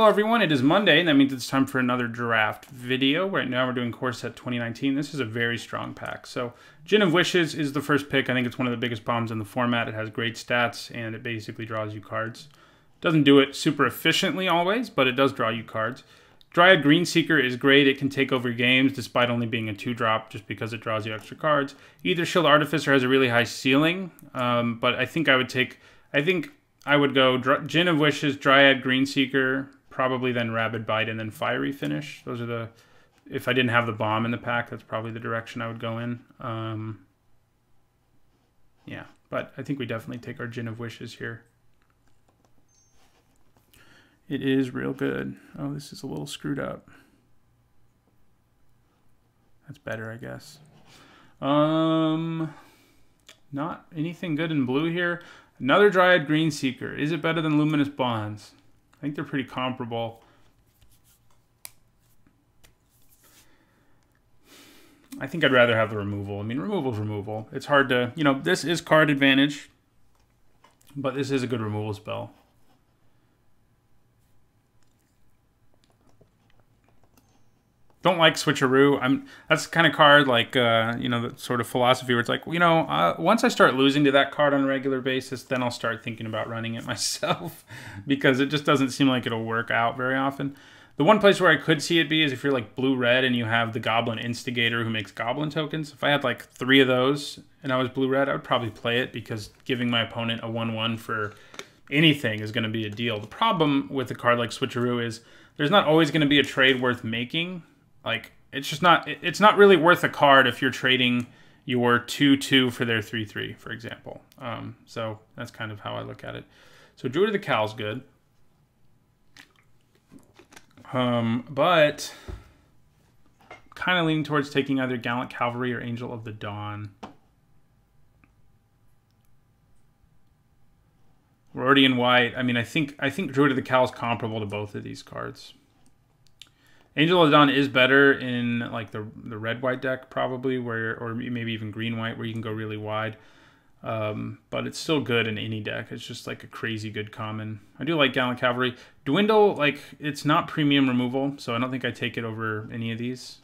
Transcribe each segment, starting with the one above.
Hello everyone, it is Monday, and that means it's time for another draft video. Right now we're doing core set 2019. This is a very strong pack. So Djinn of Wishes is the first pick. I think it's one of the biggest bombs in the format. It has great stats, and it basically draws you cards. Doesn't do it super efficiently always, but it does draw you cards. Dryad Greenseeker is great. It can take over games despite only being a 2-drop just because it draws you extra cards. Either Shield Artificer has a really high ceiling, but I think I would go Djinn of Wishes, Dryad Greenseeker, probably then Rabid Bite, and then Fiery Finish. Those are the... If I didn't have the bomb in the pack, that's probably the direction I would go in. Yeah, but I think we definitely take our Djinn of Wishes here. It is real good. Oh, this is a little screwed up. That's better, I guess. Not anything good in blue here. Another Dryad Greenseeker. Is it better than Luminous Bonds? I think they're pretty comparable. I think I'd rather have the removal. I mean, removal's removal. It's hard to... You know, this is card advantage, but this is a good removal spell. Don't like Switcheroo. That's the kind of card like, you know, the sort of philosophy where it's like, you know, once I start losing to that card on a regular basis, then I'll start thinking about running it myself because it just doesn't seem like it'll work out very often. The one place where I could see it be is if you're like blue-red and you have the Goblin Instigator who makes Goblin tokens. If I had like 3 of those and I was blue-red, I would probably play it because giving my opponent a 1/1 for anything is going to be a deal. The problem with a card like Switcheroo is there's not always going to be a trade worth making. Like, it's not really worth a card if you're trading your 2/2 for their 3/3, for example. So that's kind of how I look at it. So Druid of the Cow's good. But kind of leaning towards taking either Gallant Cavalry or Angel of the Dawn. We're already in white. I mean, I think Druid of the Cow is comparable to both of these cards. Angel of the Dawn is better in like the red-white deck probably, or maybe even green-white where you can go really wide. But it's still good in any deck. It's just like a crazy good common. I do like Gallant Cavalry. Dwindle, like, it's not premium removal, so I don't think I take it over any of these.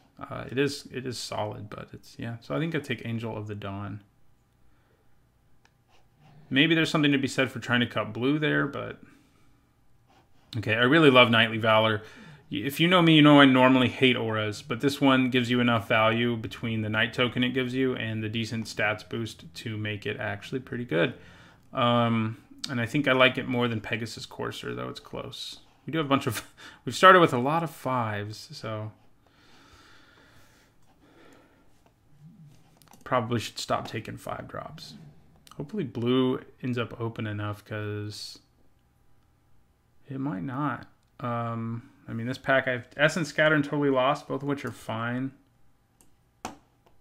It is solid, but it's, yeah. So I think I'd take Angel of the Dawn. Maybe there's something to be said for trying to cut blue there, but... Okay, I really love Knightly Valor. If you know me, you know I normally hate auras, but this one gives you enough value between the Knight token it gives you and the decent stats boost to make it actually pretty good. And I think I like it more than Pegasus Courser, though it's close. We do have a bunch of... We've started with a lot of 5s, so... Probably should stop taking 5-drops. Hopefully blue ends up open enough, because... It might not. I mean, this pack, I have Essence Scatter and Totally Lost, both of which are fine.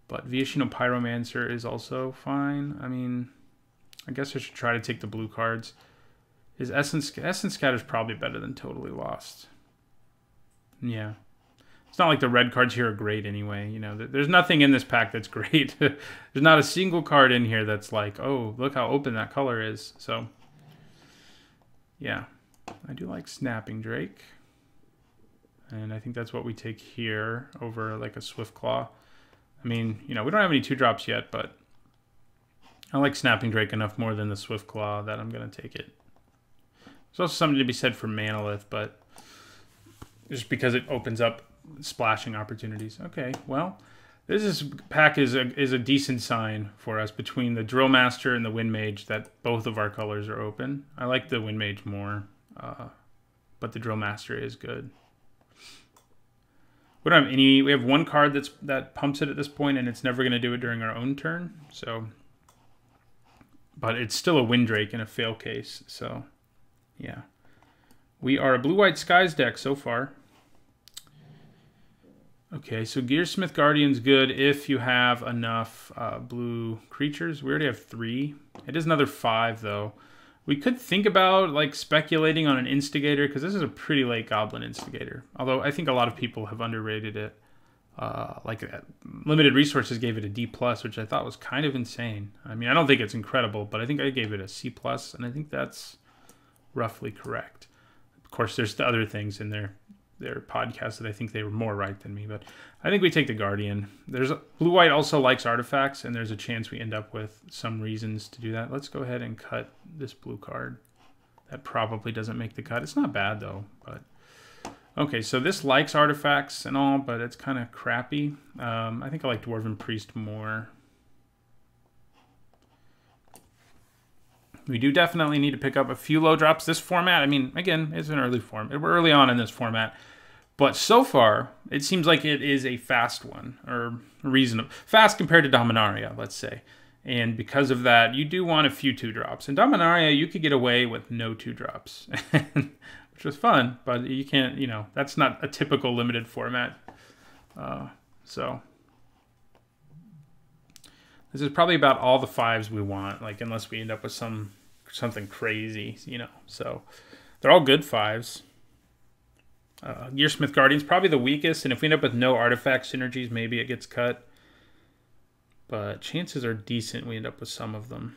But Viashino Pyromancer is also fine. I mean, I guess I should try to take the blue cards. Is Essence Scatter is probably better than Totally Lost. Yeah. It's not like the red cards here are great anyway. You know, there's nothing in this pack that's great. There's not a single card in here that's like, oh, look how open that color is. So, yeah. I do like Snapping Drake. And I think that's what we take here over like a Swiftclaw. I mean, you know, we don't have any 2-drops yet, but I like Snapping Drake enough more than the Swiftclaw that I'm going to take it. There's also something to be said for Manalith, but just because it opens up splashing opportunities. Okay, well, this pack is a decent sign for us between the Drill Master and the Wind Mage that both of our colors are open. I like the Wind Mage more, but the Drill Master is good. We don't have any. We have one card that pumps it at this point, and it's never going to do it during our own turn. So, but it's still a Windrake in a fail case. So, yeah, we are a blue-white skies deck so far. Okay, so Gearsmith Guardian's good if you have enough blue creatures. We already have 3. It is another 5 though. We could think about like speculating on an Instigator because this is a pretty late Goblin Instigator. Although I think a lot of people have underrated it. Limited Resources gave it a D+, which I thought was kind of insane. I mean, I don't think it's incredible, but I think I gave it a C+, and I think that's roughly correct. course, there's the other things in their podcast that I think they were more right than me, but I think we take the Guardian. Blue-white also likes artifacts, and there's a chance we end up with some reasons to do that. Let's go ahead and cut this blue card. That probably doesn't make the cut. It's not bad, though. But okay, so this likes artifacts and all, but it's kind of crappy. I think I like Dwarven Priest more. We do definitely need to pick up a few low drops. This format, I mean, again, it's an early form. We're early on in this format. But so far, it seems like it is a fast one, or reasonable. Fast compared to Dominaria, let's say. And because of that, you do want a few 2-drops. In Dominaria, you could get away with no 2-drops, which was fun, but you can't, you know, that's not a typical limited format. So this is probably about all the 5s we want, like, unless we end up with something crazy, you know. So they're all good 5s. Gearsmith Guardian's probably the weakest, and if we end up with no artifact synergies, maybe it gets cut. But chances are decent we end up with some of them.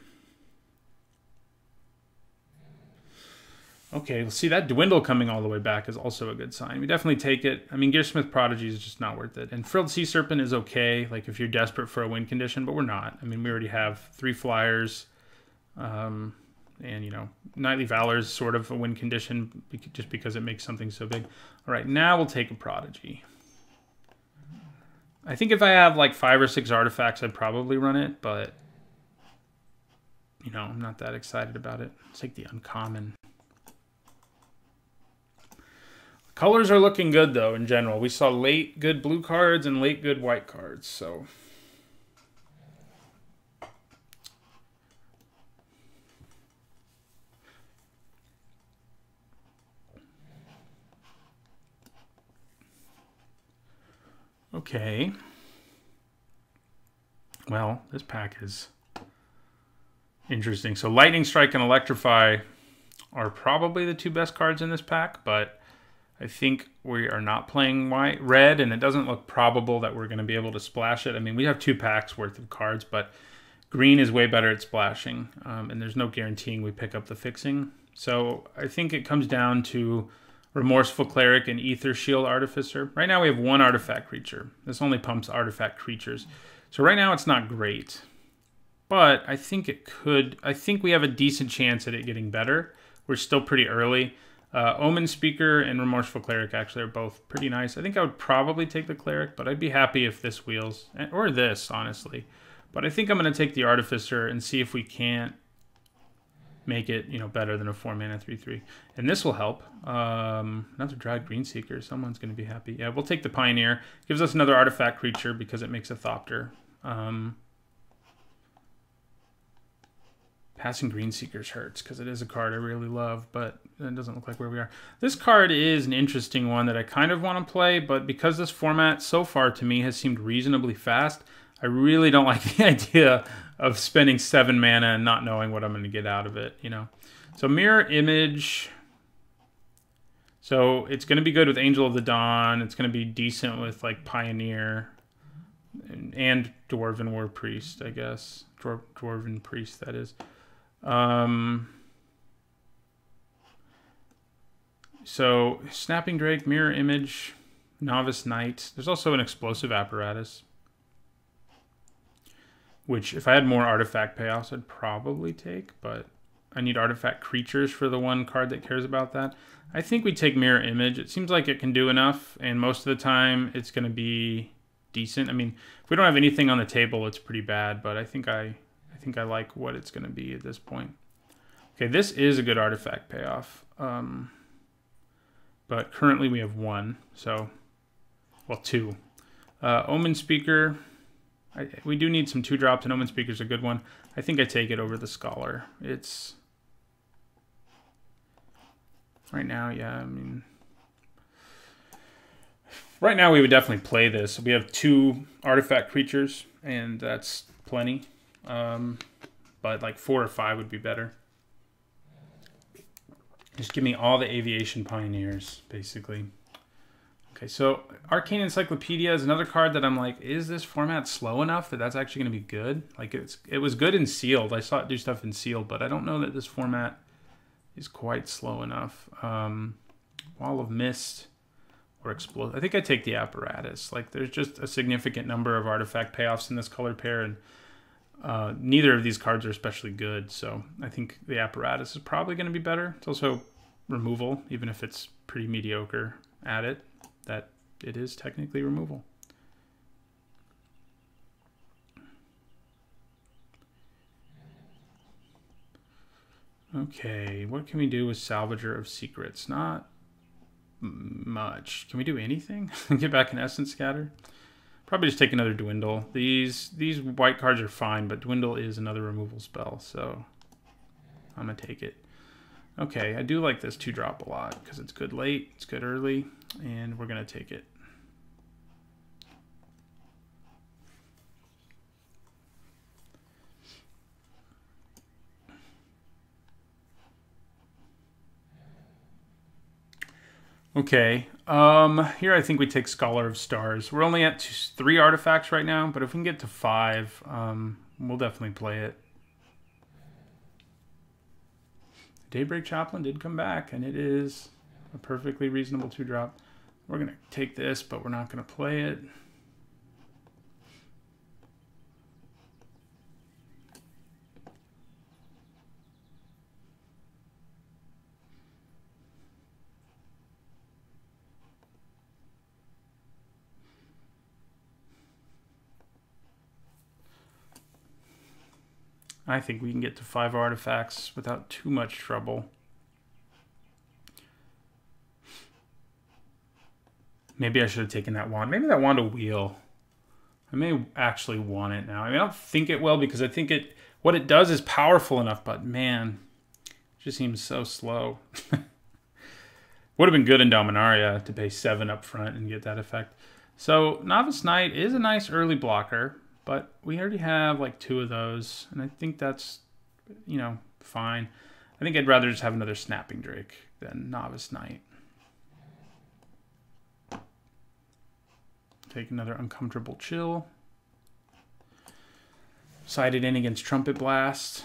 Okay, let's see, that Dwindle coming all the way back is also a good sign. We definitely take it. I mean, Gearsmith Prodigy is just not worth it. And Frilled Sea Serpent is okay, like if you're desperate for a win condition, but we're not. I mean, we already have 3 flyers. And, you know, Knightly Valor is sort of a win condition just because it makes something so big. All right, now we'll take a Prodigy. I think if I have like 5 or 6 artifacts, I'd probably run it, but, you know, I'm not that excited about it. Let's take the uncommon. Colors are looking good, though, in general. We saw late good blue cards and late good white cards, so... Okay. Well, this pack is interesting. So Lightning Strike and Electrify are probably the 2 best cards in this pack, but I think we are not playing red, and it doesn't look probable that we're going to be able to splash it. I mean, we have 2 packs worth of cards, but green is way better at splashing, and there's no guaranteeing we pick up the fixing. So I think it comes down to Remorseful Cleric and Ether Shield Artificer. Right now we have 1 artifact creature. This only pumps artifact creatures. So right now it's not great. But I think it could... I think we have a decent chance at it getting better. We're still pretty early. Omen Speaker and Remorseful Cleric actually are both pretty nice. I think I would probably take the Cleric, but I'd be happy if this wheels. Or this, honestly. But I think I'm going to take the Artificer and see if we can't make it, you know, better than a 4-mana 3/3. And this will help. Another Dried Greenseeker. Someone's going to be happy. Yeah, we'll take the Pioneer. Gives us another artifact creature because it makes a Thopter. Passing Greenseekers hurts because it is a card I really love, but it doesn't look like where we are. This card is an interesting one that I kind of want to play, but because this format so far to me has seemed reasonably fast, I really don't like the idea of spending 7 mana and not knowing what I'm going to get out of it, you know. So Mirror Image. So it's going to be good with Angel of the Dawn. It's going to be decent with like Pioneer and Dwarven War Priest, I guess. Dwarven Priest, that is. So Snapping Drake, Mirror Image, Novice Knight. There's also an Explosive Apparatus, which if I had more artifact payoffs, I'd probably take, but I need artifact creatures for the 1 card that cares about that. I think we take Mirror Image. It seems like it can do enough, and most of the time it's going to be decent. I mean, if we don't have anything on the table, it's pretty bad, but I think I like what it's going to be at this point. Okay, this is a good artifact payoff, but currently we have 1, so, well, 2. Omen Speaker. We do need some 2-drops, and Omen Speaker's a good one. I think I take it over the Scholar. It's... Right now, yeah, I mean... Right now, we would definitely play this. We have 2 artifact creatures, and that's plenty. But like 4 or 5 would be better. Just give me all the Aviation Pioneers, basically. Okay, so Arcane Encyclopedia is another card that I'm like, is this format slow enough that that's actually going to be good? Like, it was good in Sealed. I saw it do stuff in Sealed, but I don't know that this format is quite slow enough. Wall of Mist, or Explode. I think I take the Apparatus. Like, there's just a significant number of artifact payoffs in this color pair, and neither of these cards are especially good, so I think the Apparatus is probably going to be better. It's also removal, even if it's pretty mediocre at it, that it is technically removal. Okay, what can we do with Salvager of Secrets? Not much. Can we do anything? Get back an Essence Scatter? Probably just take another Dwindle. These white cards are fine, but Dwindle is another removal spell, so I'm going to take it. Okay, I do like this 2-drop a lot because it's good late, it's good early, and we're going to take it. Okay, here I think we take Scholar of Stars. We're only at 3 artifacts right now, but if we can get to 5, we'll definitely play it. Daybreak Chaplain did come back, and it is a perfectly reasonable 2-drop. We're going to take this, but we're not going to play it. I think we can get to 5 artifacts without too much trouble. Maybe I should have taken that wand. Maybe that wand will wheel. I may actually want it now. I mean, I don't think it will because I think what it does is powerful enough, but man, it just seems so slow. Would have been good in Dominaria to pay 7 up front and get that effect. So Novice Knight is a nice early blocker, but we already have like 2 of those, and I think that's, you know, fine. I think I'd rather just have another Snapping Drake than Novice Knight. Take another Uncomfortable Chill. Sided in against Trumpet Blast.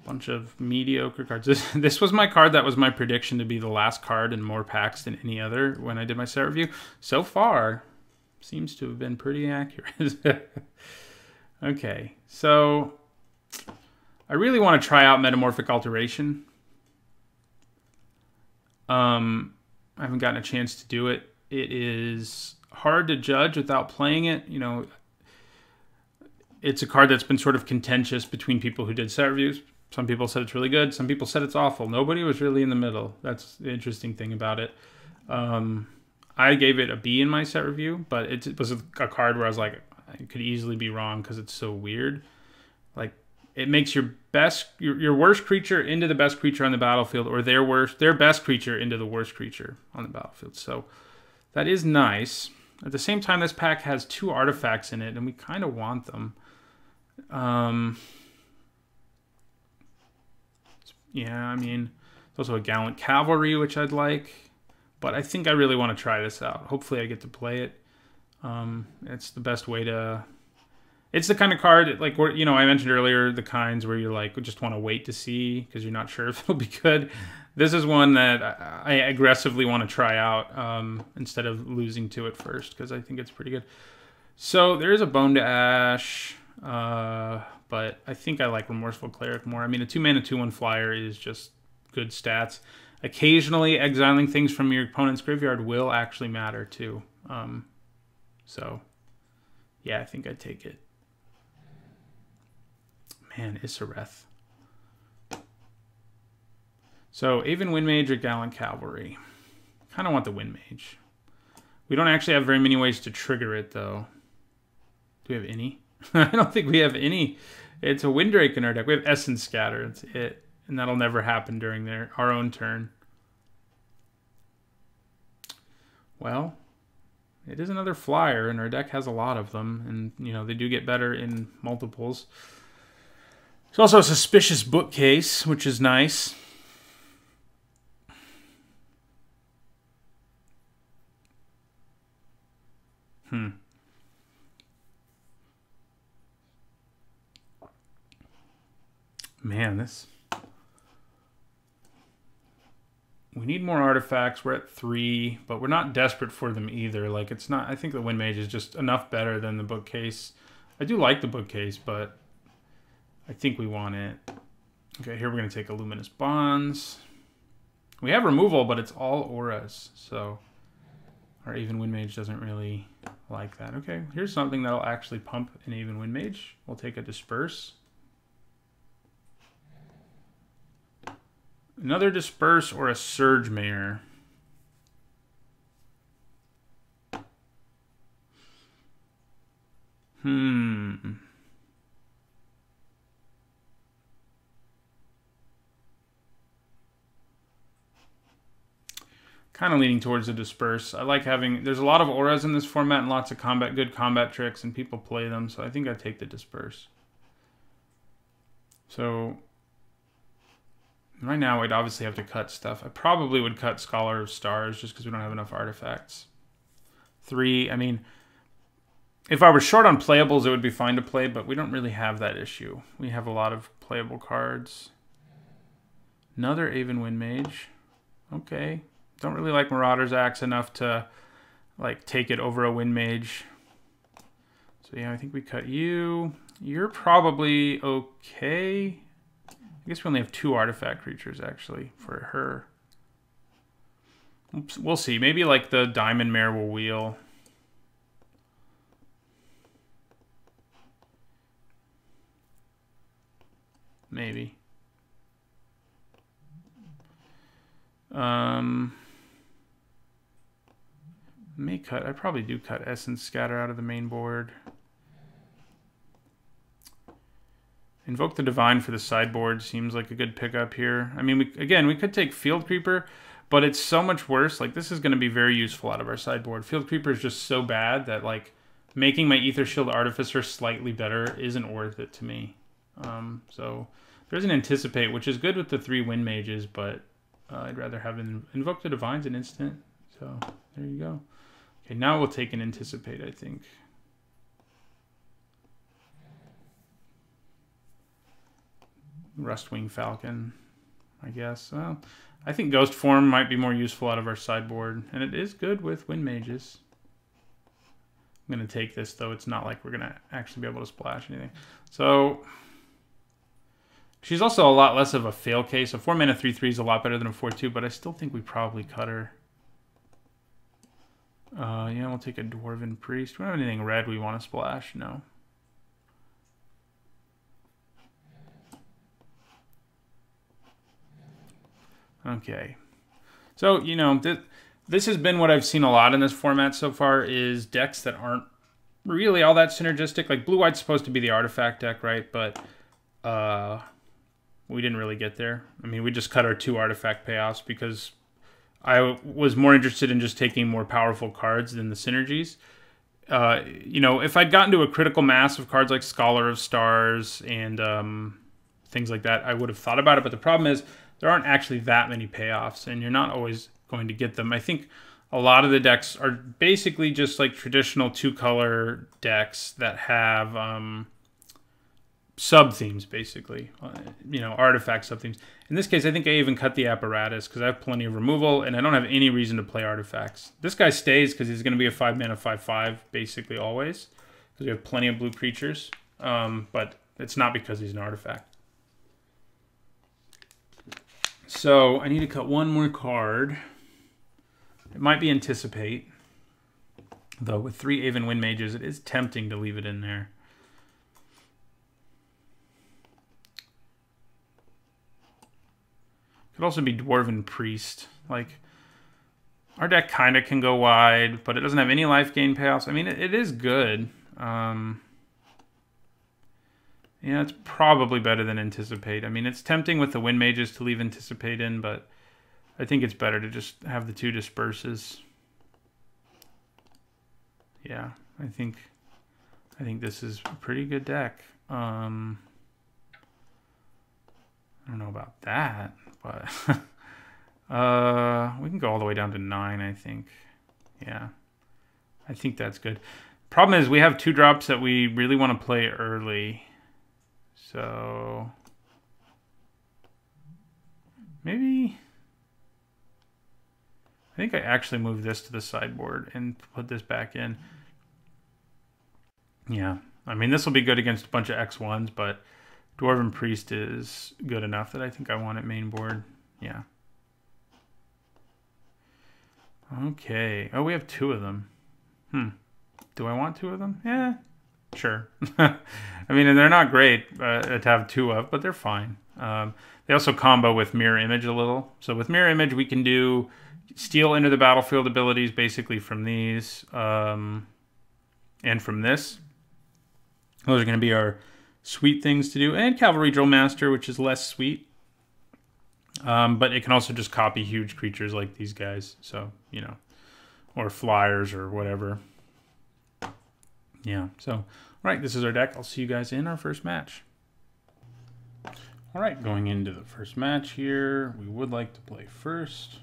Bunch of mediocre cards. This was my card that was my prediction to be the last card in more packs than any other when I did my set review. So far, seems to have been pretty accurate. Okay, so I really want to try out Metamorphic Alteration. I haven't gotten a chance to do it. It is hard to judge without playing it. You know, it's a card that's been sort of contentious between people who did set reviews. Some people said it's really good. Some people said it's awful. Nobody was really in the middle. That's the interesting thing about it. I gave it a B in my set review, but it was a card where I was like, I could easily be wrong because it's so weird. Like, it makes your worst creature into the best creature on the battlefield, or their best creature into the worst creature on the battlefield. So that is nice. At the same time, this pack has 2 artifacts in it, and we kind of want them. Yeah, I mean, there's also a Gallant Cavalry, which I'd like. But I think I really want to try this out. Hopefully I get to play it. It's the best way to... It's the kind of card, like, where, you know, I mentioned earlier, the kinds where you're like, just want to wait to see because you're not sure if it'll be good. This is one that I aggressively want to try out instead of losing to it first because I think it's pretty good. So there is a Bone to Ash, but I think I like Remorseful Cleric more. I mean, a 2-mana 2/1 flyer is just good stats. Occasionally, exiling things from your opponent's graveyard will actually matter too. So, yeah, I think I'd take it. Man, Isareth. So, Aven Windmage or Gallant Cavalry. Kind of want the Windmage. We don't actually have very many ways to trigger it, though. Do we have any? I don't think we have any. It's a Windrake in our deck. We have Essence Scatter. That's it. And that'll never happen during our own turn. Well, it is another flyer, and our deck has a lot of them. And, you know, they do get better in multiples. There's also a Suspicious Bookcase, which is nice. Man, this... We need more artifacts. We're at 3, but we're not desperate for them either. Like, it's not... I think the Wind Mage is just enough better than the bookcase. I do like the bookcase, but I think we want it. Okay, here we're going to take a Luminous Bonds. We have removal, but it's all auras, so our Aven Wind Mage doesn't really like that. Okay, here's something that'll actually pump an Aven Wind Mage. We'll take a Disperse. Another Disperse or a Surge Mare. Kind of leaning towards the Disperse. I like having... There's a lot of auras in this format and lots of good combat tricks, and people play them, so I think I'd take the Disperse. So... Right now, we'd obviously have to cut stuff. I probably would cut Scholar of Stars just because we don't have enough artifacts. 3, I mean... If I were short on playables, it would be fine to play, but we don't really have that issue. We have a lot of playable cards. Another Aven Wind Mage. Okay. Don't really like Marauder's Axe enough to like take it over a Wind Mage. So yeah, I think we cut you. You're probably okay. I guess we only have 2 artifact creatures actually for her. Oops, we'll see. Maybe like the Diamond Mare will wheel. Maybe. May cut. I probably do cut Essence Scatter out of the main board. Invoke the Divine for the sideboard seems like a good pickup here. I mean, we could take Field Creeper, but it's so much worse. Like, this is going to be very useful out of our sideboard. Field Creeper is just so bad that, like, making my Aether Shield Artificer slightly better isn't worth it to me. So there's an Anticipate, which is good with the 3 Wind Mages, but I'd rather have Invoke the Divine's an instant. So there you go. Okay, now we'll take an Anticipate, I think. Rustwing Falcon, I guess. Well, I think Ghost Form might be more useful out of our sideboard, and it is good with Wind Mages. I'm going to take this, though. It's not like we're going to actually be able to splash anything. So she's also a lot less of a fail case. A 4-mana 3/3 is a lot better than a 4/2, but I still think we probably cut her. Yeah, we'll take a Dwarven Priest. We don't have anything red we want to splash, no. Okay. So, you know, this has been what I've seen a lot in this format so far, is decks that aren't really all that synergistic. Like, Blue-White's supposed to be the artifact deck, right? But we didn't really get there. I mean, we just cut our 2 artifact payoffs because I was more interested in just taking more powerful cards than the synergies. You know, if I'd gotten to a critical mass of cards like Scholar of Stars and things like that, I would have thought about it. But the problem is there aren't actually that many payoffs, and you're not always going to get them. I think a lot of the decks are basically just like traditional 2-color decks that have sub-themes, basically. You know, artifact sub-themes. In this case, I think I even cut the Apparatus because I have plenty of removal, and I don't have any reason to play artifacts. This guy stays because he's going to be a 5-mana 5/5 basically always, because we have plenty of blue creatures. But it's not because he's an artifact. So I need to cut one more card. It might be Anticipate. Though with 3 Aven Wind Mages, it is tempting to leave it in there. Could also be Dwarven Priest. Like, our deck kind of can go wide, but it doesn't have any life gain payoffs. I mean, it is good. Yeah, it's probably better than Anticipate. I mean, it's tempting with the Wind Mages to leave Anticipate in, but I think it's better to just have the 2 Disperses. Yeah, I think this is a pretty good deck. I don't know about that, but we can go all the way down to 9, I think. Yeah, I think that's good. Problem is we have 2 drops that we really want to play early. So Maybe... I think I actually moved this to the sideboard and put this back in. Yeah. I mean, this will be good against a bunch of X1s, but Dwarven Priest is good enough that I think I want it main board. Yeah. Okay. Oh, we have 2 of them. Do I want 2 of them? Yeah, sure. I mean, they're not great to have 2 of, but they're fine. They also combo with Mirror Image a little. So with Mirror Image, we can do steal into the battlefield abilities basically from these and from this. Those are going to be our sweet things to do. And Cavalry Drill Master, which is less sweet. But it can also just copy huge creatures like these guys. So, you know, or flyers or whatever. Yeah, so, all right, this is our deck. I'll see you guys in our first match. All right, going into the first match here, we would like to play first.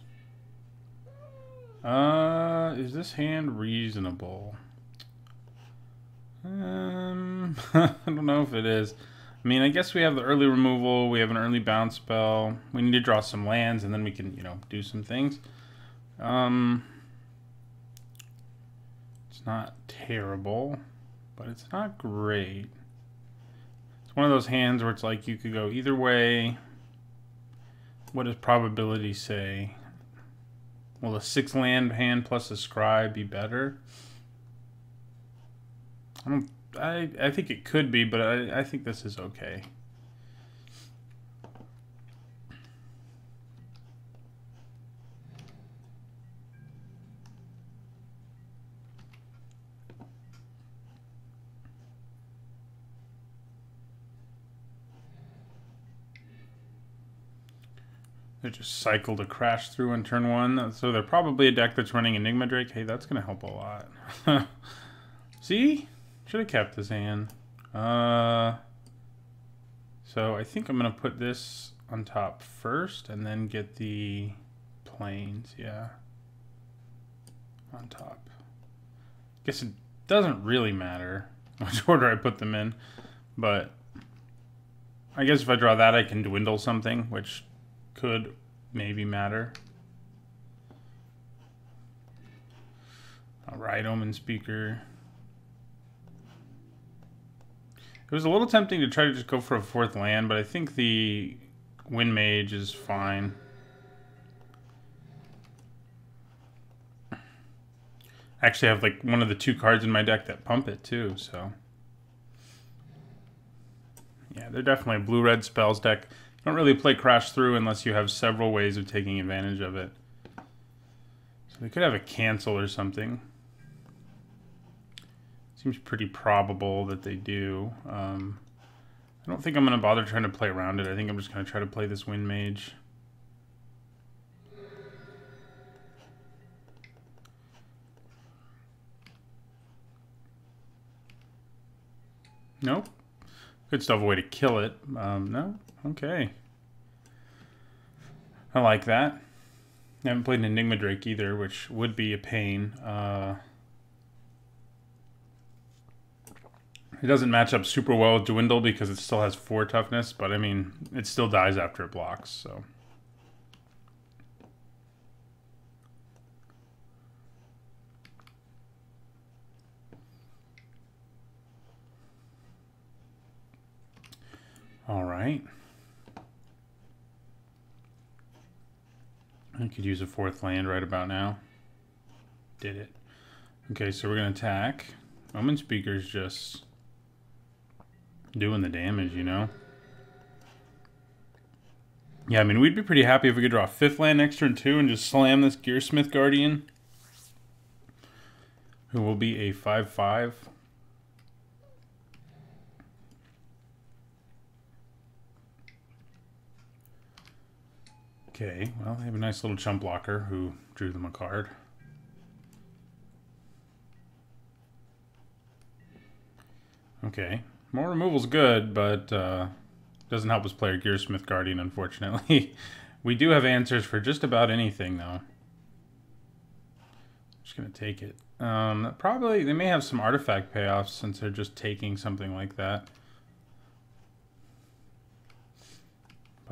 Is this hand reasonable? I don't know if it is. I mean, I guess we have the early removal, we have an early bounce spell, we need to draw some lands, and then we can, you know, do some things. It's not terrible, but it's not great. It's one of those hands where it's like you could go either way. What does probability say? Will a 6 land hand plus a Scribe be better? I think it could be, but I think this is okay. They just cycled a Crash through on turn 1, so they're probably a deck that's running Enigma Drake. Hey, that's going to help a lot. See? Should have kept this hand. So I think I'm going to put this on top first and then get the planes, yeah, on top. Guess it doesn't really matter which order I put them in, but I guess if I draw that I can dwindle something, which could maybe matter. All right, Omen Speaker. It was a little tempting to try to just go for a 4th land, but I think the Wind Mage is fine. I actually have like one of the 2 cards in my deck that pump it too, so. Yeah, they're definitely a blue-red spells deck. You don't really play Crash Through unless you have several ways of taking advantage of it. So they could have a cancel or something. Seems pretty probable that they do. I don't think I'm going to bother trying to play around it. I think I'm just going to try to play this Wind Mage. Nope. Could still have a way to kill it. No? Okay. I like that. I haven't played an Enigma Drake either, which would be a pain. It doesn't match up super well with Dwindle because it still has 4 toughness, but I mean, it still dies after it blocks, so. All right. I could use a 4th land right about now. Did it. Okay, so we're going to attack. Omen Speaker's just doing the damage, you know? Yeah, I mean, we'd be pretty happy if we could draw a 5th land next turn too and just slam this Gearsmith Guardian, who will be a 5/5. Okay, well, they have a nice little chump blocker who drew them a card. Okay, more removal's good, but doesn't help us play our Gearsmith Guardian, unfortunately. We do have answers for just about anything, though. Just gonna take it. Probably, they may have some artifact payoffs since they're just taking something like that.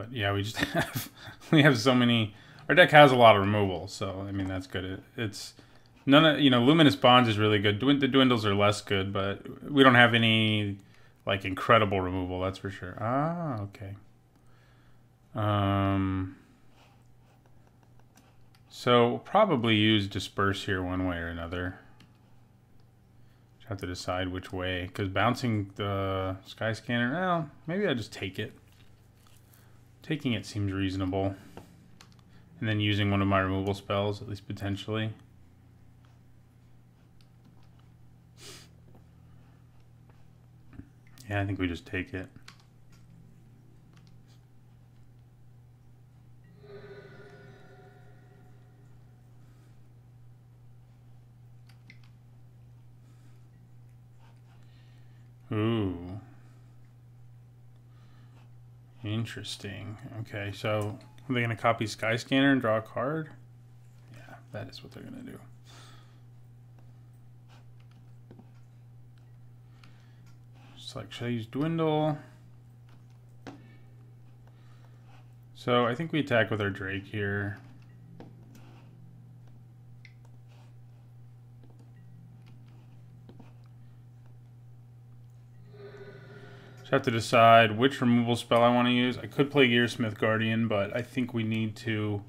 But yeah, we just we have so many. Our deck has a lot of removal, so I mean that's good. It's none of Luminous Bonds is really good. The Dwindles are less good, but we don't have any like incredible removal. That's for sure. Ah, okay. So we'll probably use Disperse here one way or another. Just have to decide which way, because bouncing the Skyscanner, well, maybe I just take it. Taking it seems reasonable. And then using one of my removal spells, at least potentially. Yeah, I think we just take it. Ooh. Interesting. Okay, so are they going to copy Skyscanner and draw a card? Yeah, that is what they're going to do. Just like, should I use Dwindle? So I think we attack with our Drake here. Have to decide which removal spell I want to use. I could play Gearsmith Guardian, but I think we need to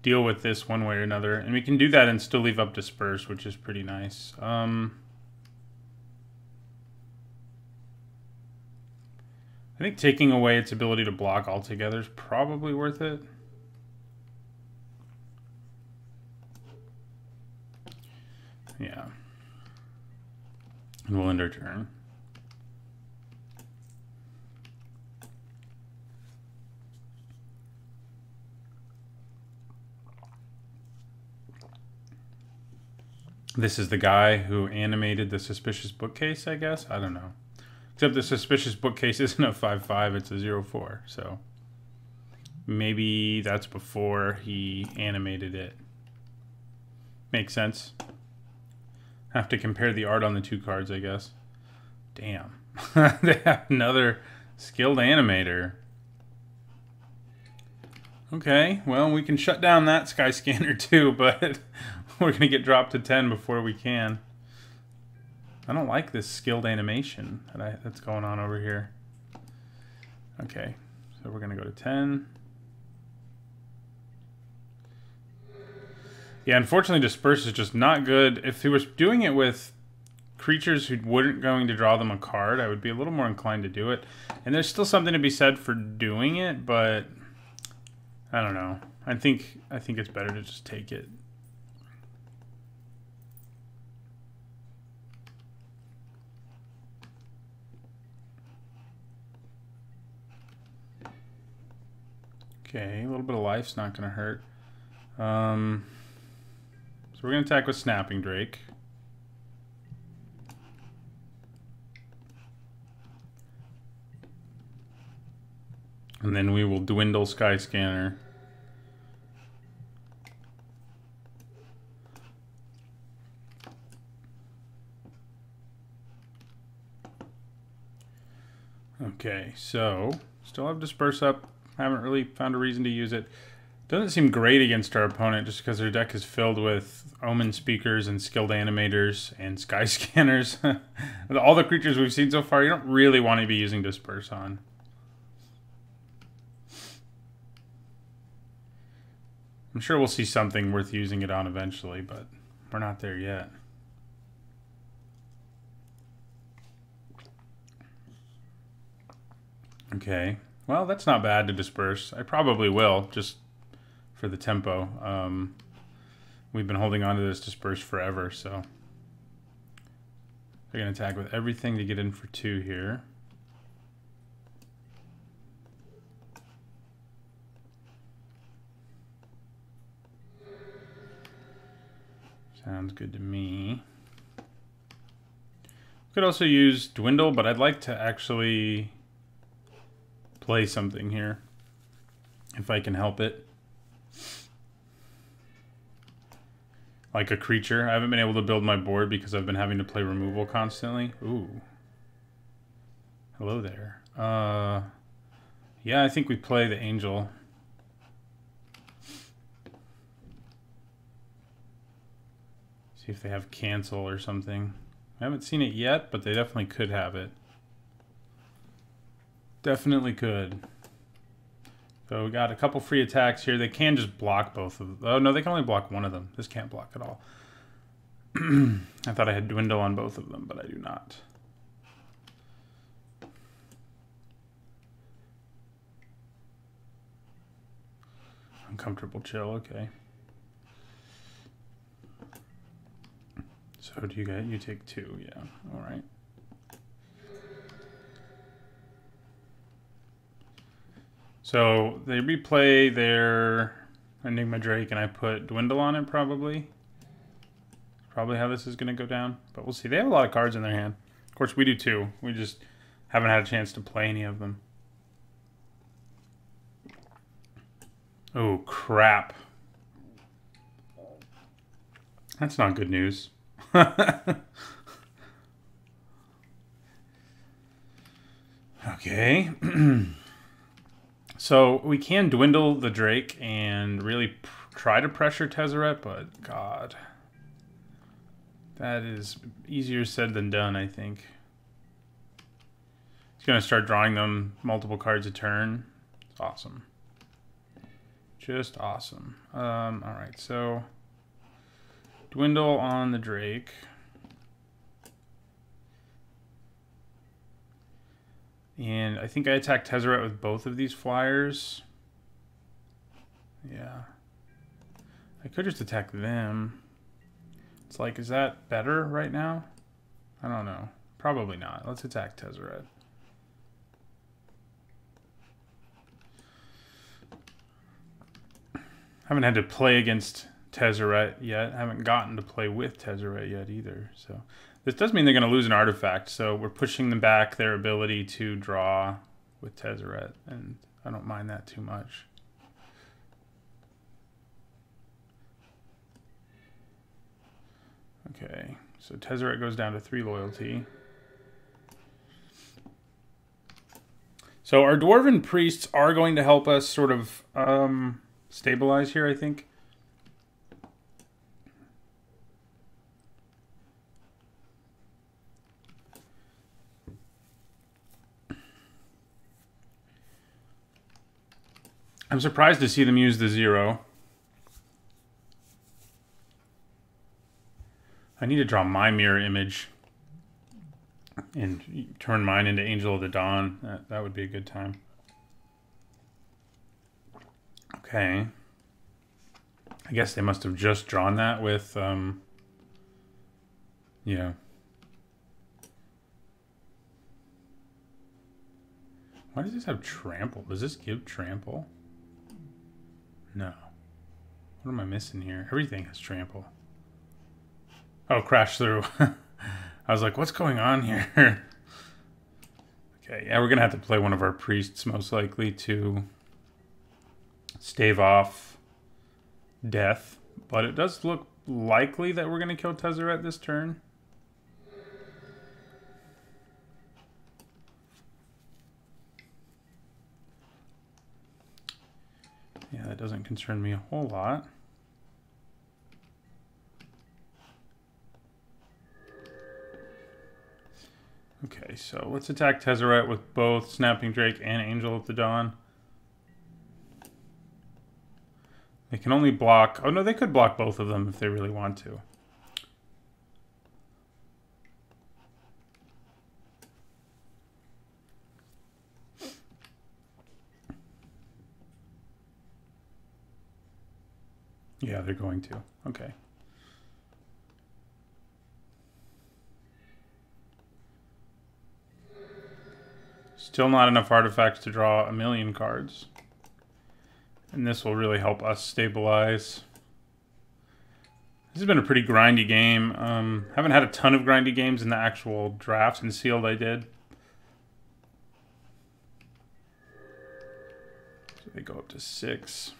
deal with this one way or another. And we can do that and still leave up Disperse, which is pretty nice. I think taking away its ability to block altogether is probably worth it. Yeah. And we'll end our turn. This is the guy who animated the Suspicious Bookcase, I guess? I don't know. Except the Suspicious Bookcase isn't a 5/5, it's a 0/4. So maybe that's before he animated it. Makes sense. Have to compare the art on the two cards, I guess. Damn. They have another skilled animator. Okay, well, we can shut down that Skyscanner too, but we're going to get dropped to 10 before we can. I don't like this skilled animation that's going on over here. Okay, so we're going to go to 10. Yeah, unfortunately, Disperse is just not good. If he was doing it with creatures who weren't going to draw them a card, I would be a little more inclined to do it. And there's still something to be said for doing it, but I don't know. I think it's better to just take it. Okay, a little bit of life's not going to hurt. So we're going to attack with Snapping Drake. And then we will Dwindle Skyscanner. Okay, so still have Disperse up. Haven't really found a reason to use it. Doesn't seem great against our opponent just because their deck is filled with Omen Speakers and Skilled Animators and Skyscanners. All the creatures we've seen so far, you don't really want to be using Disperse on. I'm sure we'll see something worth using it on eventually, but we're not there yet. Okay, well, that's not bad to Disperse. I probably will, just for the tempo. We've been holding on to this Disperse forever, so they're going to attack with everything to get in for 2 here. Sounds good to me. Could also use Dwindle, but I'd like to actually play something here if I can help it. Like a creature. I haven't been able to build my board because I've been having to play removal constantly. Ooh. Hello there. Yeah, I think we play the Angel. See if they have cancel or something. I haven't seen it yet, but they definitely could have it. Definitely could. So we got a couple free attacks here. They can just block both of them. Oh, no, they can only block one of them. This can't block at all. I thought I had Dwindle on both of them, but I do not. Uncomfortable chill, okay. So do you get, you take 2, yeah, all right. So they replay their Enigma Drake and I put Dwindle on it probably. Probably how this is gonna go down, but we'll see. They have a lot of cards in their hand. Of course we do too. We just haven't had a chance to play any of them. Oh, crap. That's not good news. Okay. So we can dwindle the Drake and really try to pressure Tezzeret, but God. That is easier said than done, I think. He's going to start drawing them multiple cards a turn. It's awesome. Just awesome. Alright, so dwindle on the Drake. And I think I attacked Tezzeret with both of these flyers. Yeah. I could just attack them. It's like, is that better right now? I don't know. Probably not. Let's attack Tezzeret. Haven't had to play against Tezzeret yet. Haven't gotten to play with Tezzeret yet either. So this does mean they're going to lose an artifact. So we're pushing them back their ability to draw with Tezzeret. And I don't mind that too much. Okay, so Tezzeret goes down to 3 loyalty. So our Dwarven Priests are going to help us sort of stabilize here, I think. I'm surprised to see them use the 0. I need to draw my mirror image and turn mine into Angel of the Dawn. That would be a good time. Okay. I guess they must have just drawn that with, yeah. Why does this have trample? Does this give trample? No. What am I missing here? Everything has trample. Oh, crash through. I was like, what's going on here? Okay, yeah, we're going to have to play one of our priests most likely to stave off death. But it does look likely that we're going to kill Tezzeret this turn. Yeah, that doesn't concern me a whole lot. Okay, so let's attack Tezzeret with both Snapping Drake and Angel of the Dawn. They can only block... Oh, no, they could block both of them if they really want to. Yeah, they're going to. Okay. Still not enough artifacts to draw a million cards. And this will really help us stabilize. This has been a pretty grindy game. Haven't had a ton of grindy games in the actual drafts and sealed I did. So they go up to 6.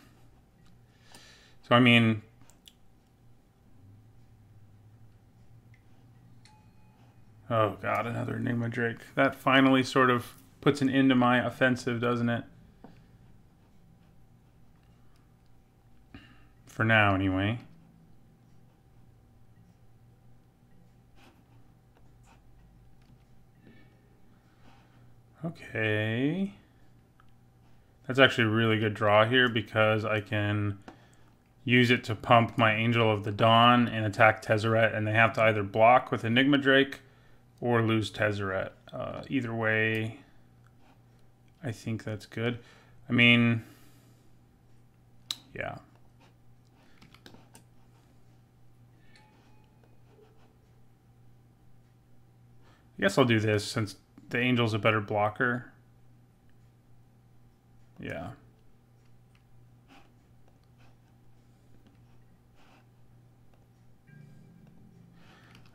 So I mean... Oh god, another Enigma Drake. That finally sort of puts an end to my offensive, doesn't it? For now, anyway. Okay. That's actually a really good draw here because I can use it to pump my Angel of the Dawn and attack Tezzeret, and they have to either block with Enigma Drake or lose Tezzeret. Either way, I think that's good. I mean, yeah. I guess I'll do this since the Angel's a better blocker. Yeah.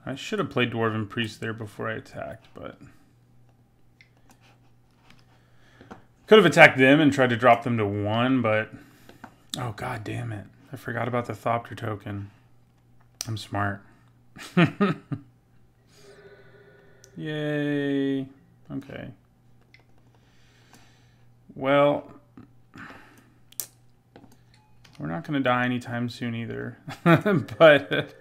I should have played Dwarven Priest there before I attacked, but... Could have attacked them and tried to drop them to 1, but... Oh, god damn it. I forgot about the Thopter token. I'm smart. Yay. Okay. Well... We're not going to die anytime soon either. But...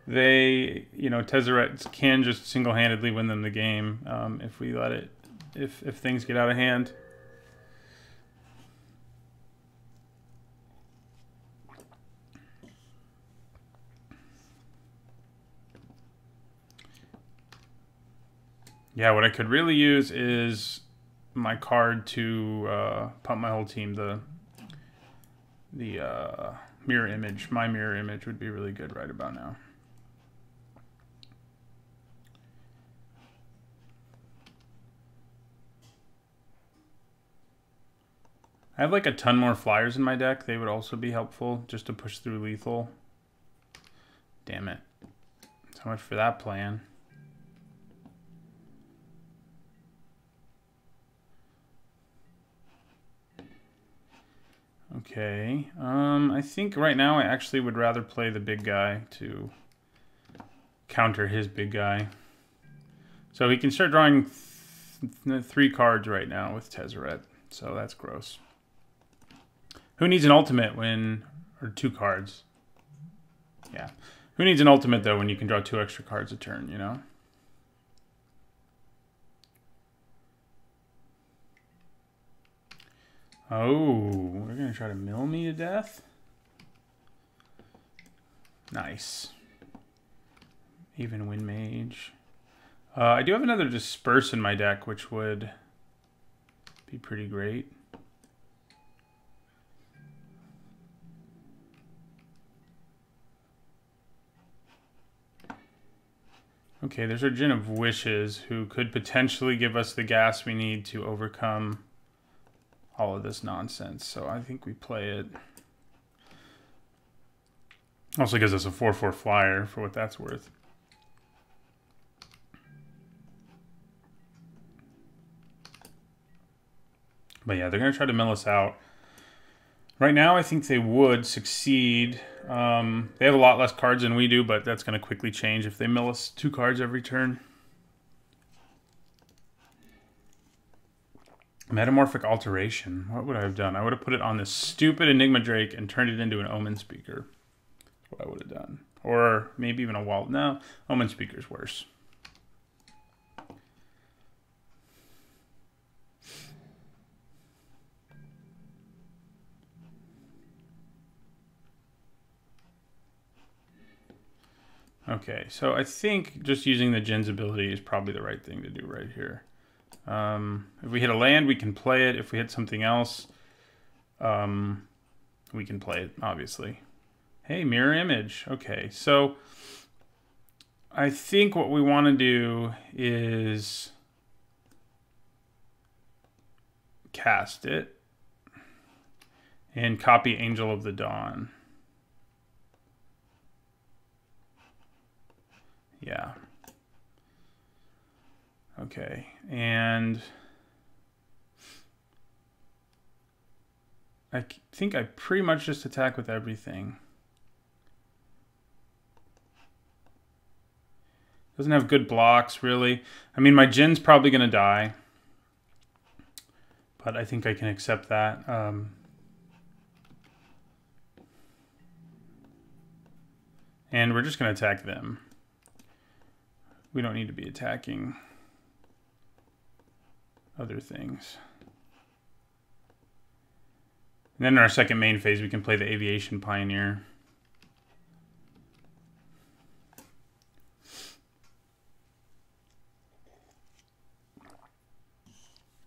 They, you know, Tezzeret can just single-handedly win them the game if we let it, if things get out of hand. Yeah, what I could really use is my card to pump my whole team. The mirror image, my mirror image would be really good right about now. I have like a ton more flyers in my deck. They would also be helpful just to push through lethal. Damn it. So much for that plan. Okay. I think right now I actually would rather play the big guy to counter his big guy. So he can start drawing 3 cards right now with Tezzeret. So that's gross. Who needs an ultimate when... Or 2 cards. Yeah. Who needs an ultimate, though, when you can draw 2 extra cards a turn, you know? Oh, we're going to try to mill me to death? Nice. Even Wind Mage. I do have another Disperse in my deck, which would be pretty great. Okay, there's our Djinn of Wishes, who could potentially give us the gas we need to overcome all of this nonsense. So I think we play it. Also gives us a 4/4 flyer for what that's worth. But yeah, they're going to try to mill us out. Right now, I think they would succeed. They have a lot less cards than we do, but that's going to quickly change if they mill us 2 cards every turn. Metamorphic Alteration. What would I have done? I would have put it on this stupid Enigma Drake and turned it into an Omen Speaker. That's what I would have done. Or maybe even a Wall. No, Omen Speaker's worse. Okay, so I think just using the Djinn's ability is probably the right thing to do right here. If we hit a land, we can play it. If we hit something else, we can play it, obviously. Hey, Mirror Image. Okay, so I think what we want to do is cast it and copy Angel of the Dawn. Yeah. Okay, and I think I pretty much just attack with everything. Doesn't have good blocks, really. I mean, my Djinn's probably going to die, but I think I can accept that. And we're just going to attack them. We don't need to be attacking other things. And then in our second main phase, we can play the Aviation Pioneer.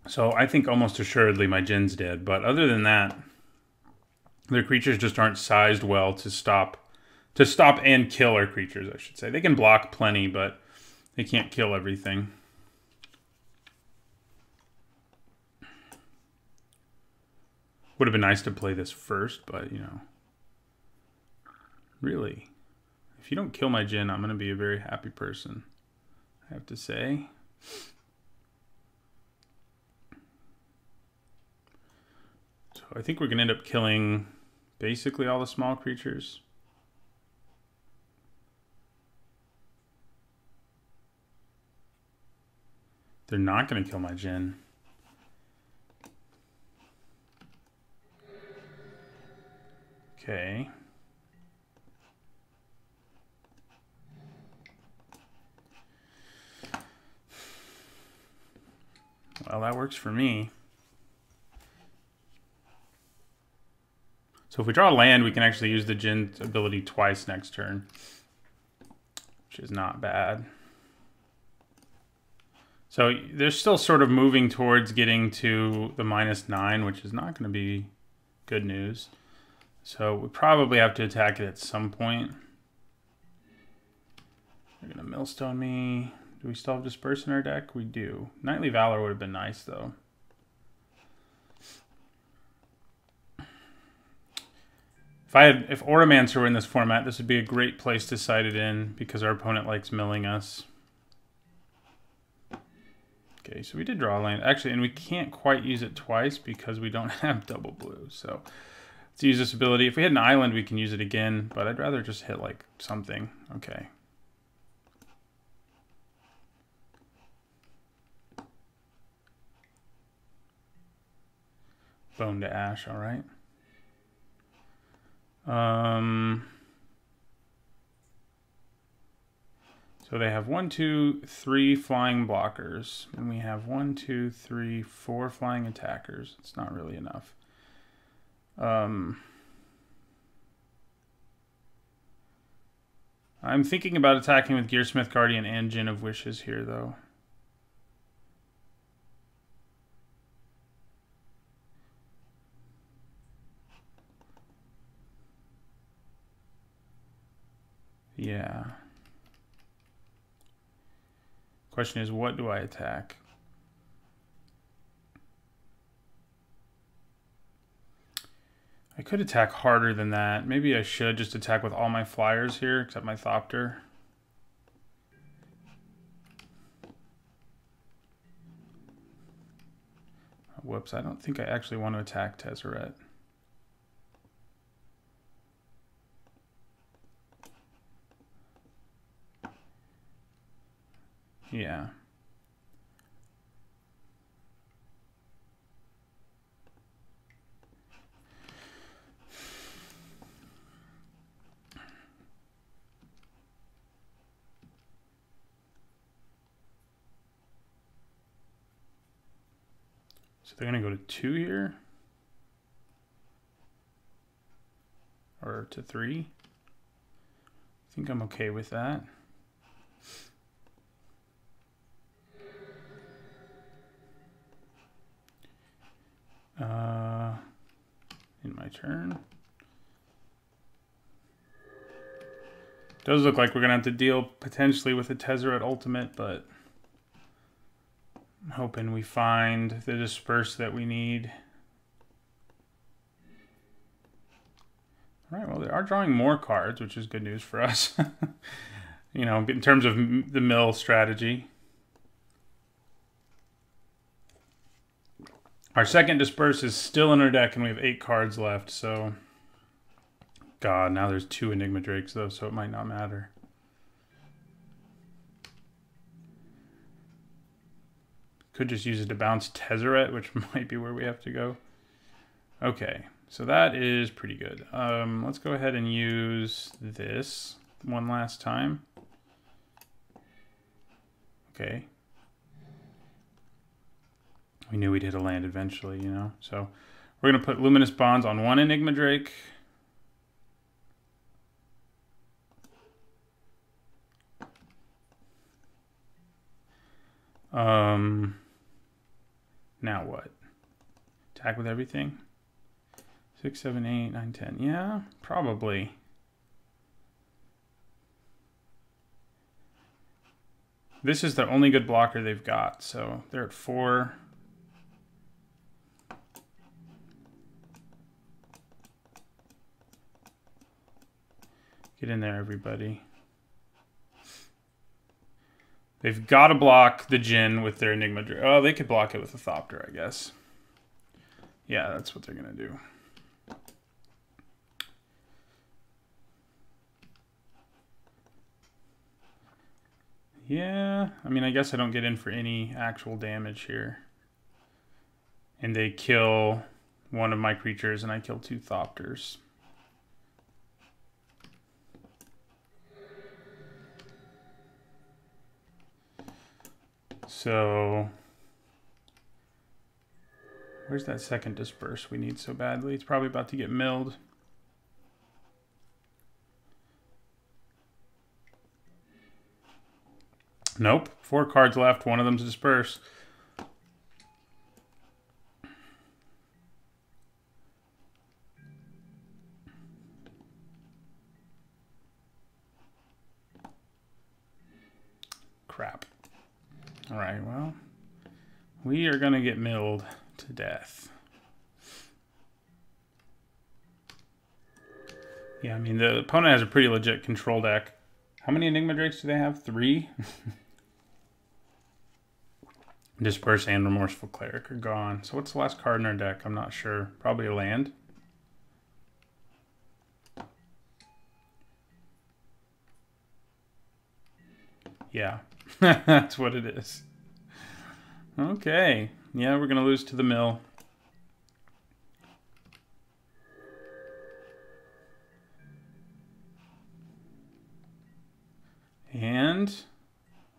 So I think almost assuredly my Djinn's dead. But other than that, their creatures just aren't sized well to stop and kill our creatures, I should say. They can block plenty, but they can't kill everything. Would have been nice to play this first, but, you know. Really. If you don't kill my Djinn, I'm going to be a very happy person, I have to say. So I think we're going to end up killing basically all the small creatures. They're not going to kill my Djinn. Okay. Well, that works for me. So if we draw land, we can actually use the Djinn's ability twice next turn, which is not bad. So they're still sort of moving towards getting to the -9, which is not going to be good news. So we probably have to attack it at some point. They're going to Millstone me. Do we still have Disperse in our deck? We do. Knightly Valor would have been nice, though. If Auramancer were in this format, this would be a great place to side it in because our opponent likes milling us. Okay, so we did draw a land. Actually, and we can't quite use it twice because we don't have double blue. So let's use this ability. If we hit an island, we can use it again, but I'd rather just hit like something. Okay. Bone to Ash, all right. So they have 1, 2, 3 flying blockers, and we have 1, 2, 3, 4 flying attackers. It's not really enough. I'm thinking about attacking with Gearsmith Guardian and Djinn of Wishes here, though. Yeah. Question is, what do I attack? I could attack harder than that. Maybe I should just attack with all my flyers here, except my Thopter. Whoops, I don't think I actually want to attack Tezzeret. Yeah. So they're going to go to 2 here? Or to 3? I think I'm okay with that. In my turn. Does look like we're going to have to deal potentially with a Tezzeret ultimate, but I'm hoping we find the Disperse that we need. All right, well, they are drawing more cards, which is good news for us. You know, in terms of the mill strategy. Our second Disperse is still in our deck, and we have 8 cards left, so... God, now there's 2 Enigma Drakes, though, so it might not matter. Could just use it to bounce Tezzeret, which might be where we have to go. Okay, so that is pretty good. Let's go ahead and use this. one last time. Okay. We knew we'd hit a land eventually, you know? So we're going to put Luminous Bonds on one Enigma Drake. Now what? Attack with everything? 6, 7, 8, 9, 10. Yeah, probably. This is the only good blocker they've got, so they're at 4. Get in there, everybody. They've got to block the Djinn with their Enigma Drake. Oh, they could block it with a Thopter, I guess. Yeah, that's what they're going to do. Yeah, I mean, I guess I don't get in for any actual damage here. And they kill one of my creatures, and I kill 2 Thopters. So, where's that second disperse we need so badly? It's probably about to get milled. Nope. 4 cards left. One of them's disperse. Crap. All right, well, we are going to get milled to death. Yeah, I mean, the opponent has a pretty legit control deck. How many Enigma Drakes do they have? 3? Disperse and Remorseful Cleric are gone. So what's the last card in our deck? I'm not sure. Probably a land. Yeah, that's what it is. Okay. Yeah, we're going to lose to the mill. And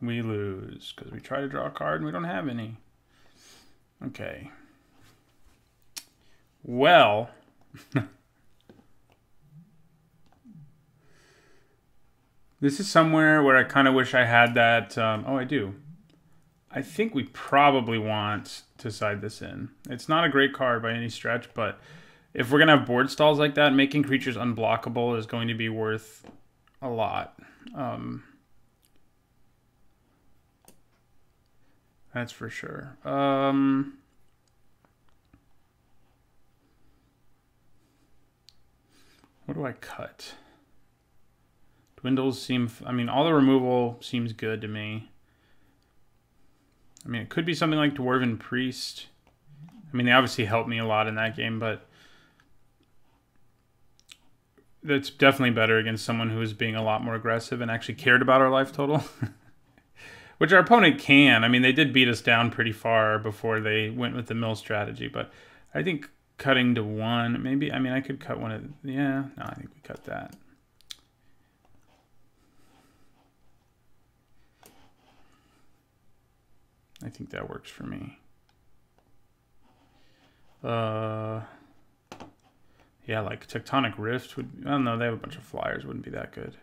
we lose because we try to draw a card and we don't have any. Okay. Well. This is somewhere where I kind of wish I had that. Oh, I do. I think we probably want to side this in. It's not a great card by any stretch, but if we're going to have board stalls like that, making creatures unblockable is going to be worth a lot. That's for sure. What do I cut? Dwindles seem... I mean, all the removal seems good to me. I mean, it could be something like Dwarven Priest. I mean, they obviously helped me a lot in that game, but that's definitely better against someone who is being a lot more aggressive and actually cared about our life total. Which our opponent can. I mean, they did beat us down pretty far before they went with the mill strategy, but I think cutting to 1, maybe... I mean, I could cut one of... Yeah, no, I think we cut that. I think that works for me. Yeah, like Tectonic Rift would... I don't know, they have a bunch of flyers. Wouldn't be that good.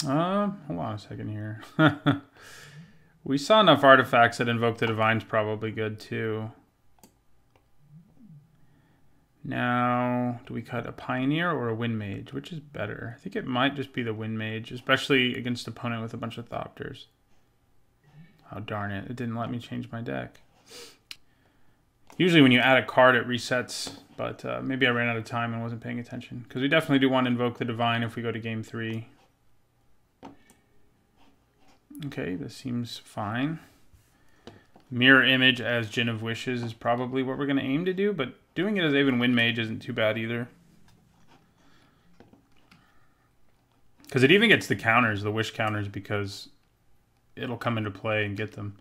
Hold on a second here. We saw enough artifacts that Invoke the Divine's probably good too. Now, do we cut a Pioneer or a Wind Mage? Which is better? I think it might just be the Wind Mage, especially against an opponent with a bunch of Thopters. Oh, darn it. It didn't let me change my deck. Usually when you add a card, it resets, but maybe I ran out of time and wasn't paying attention. Because we definitely do want to Invoke the Divine if we go to Game 3. Okay, this seems fine. Mirror Image as Djinn of Wishes is probably what we're going to aim to do, but doing it as Aven Wind Mage isn't too bad either. Because it even gets the counters, the wish counters, because it'll come into play and get them.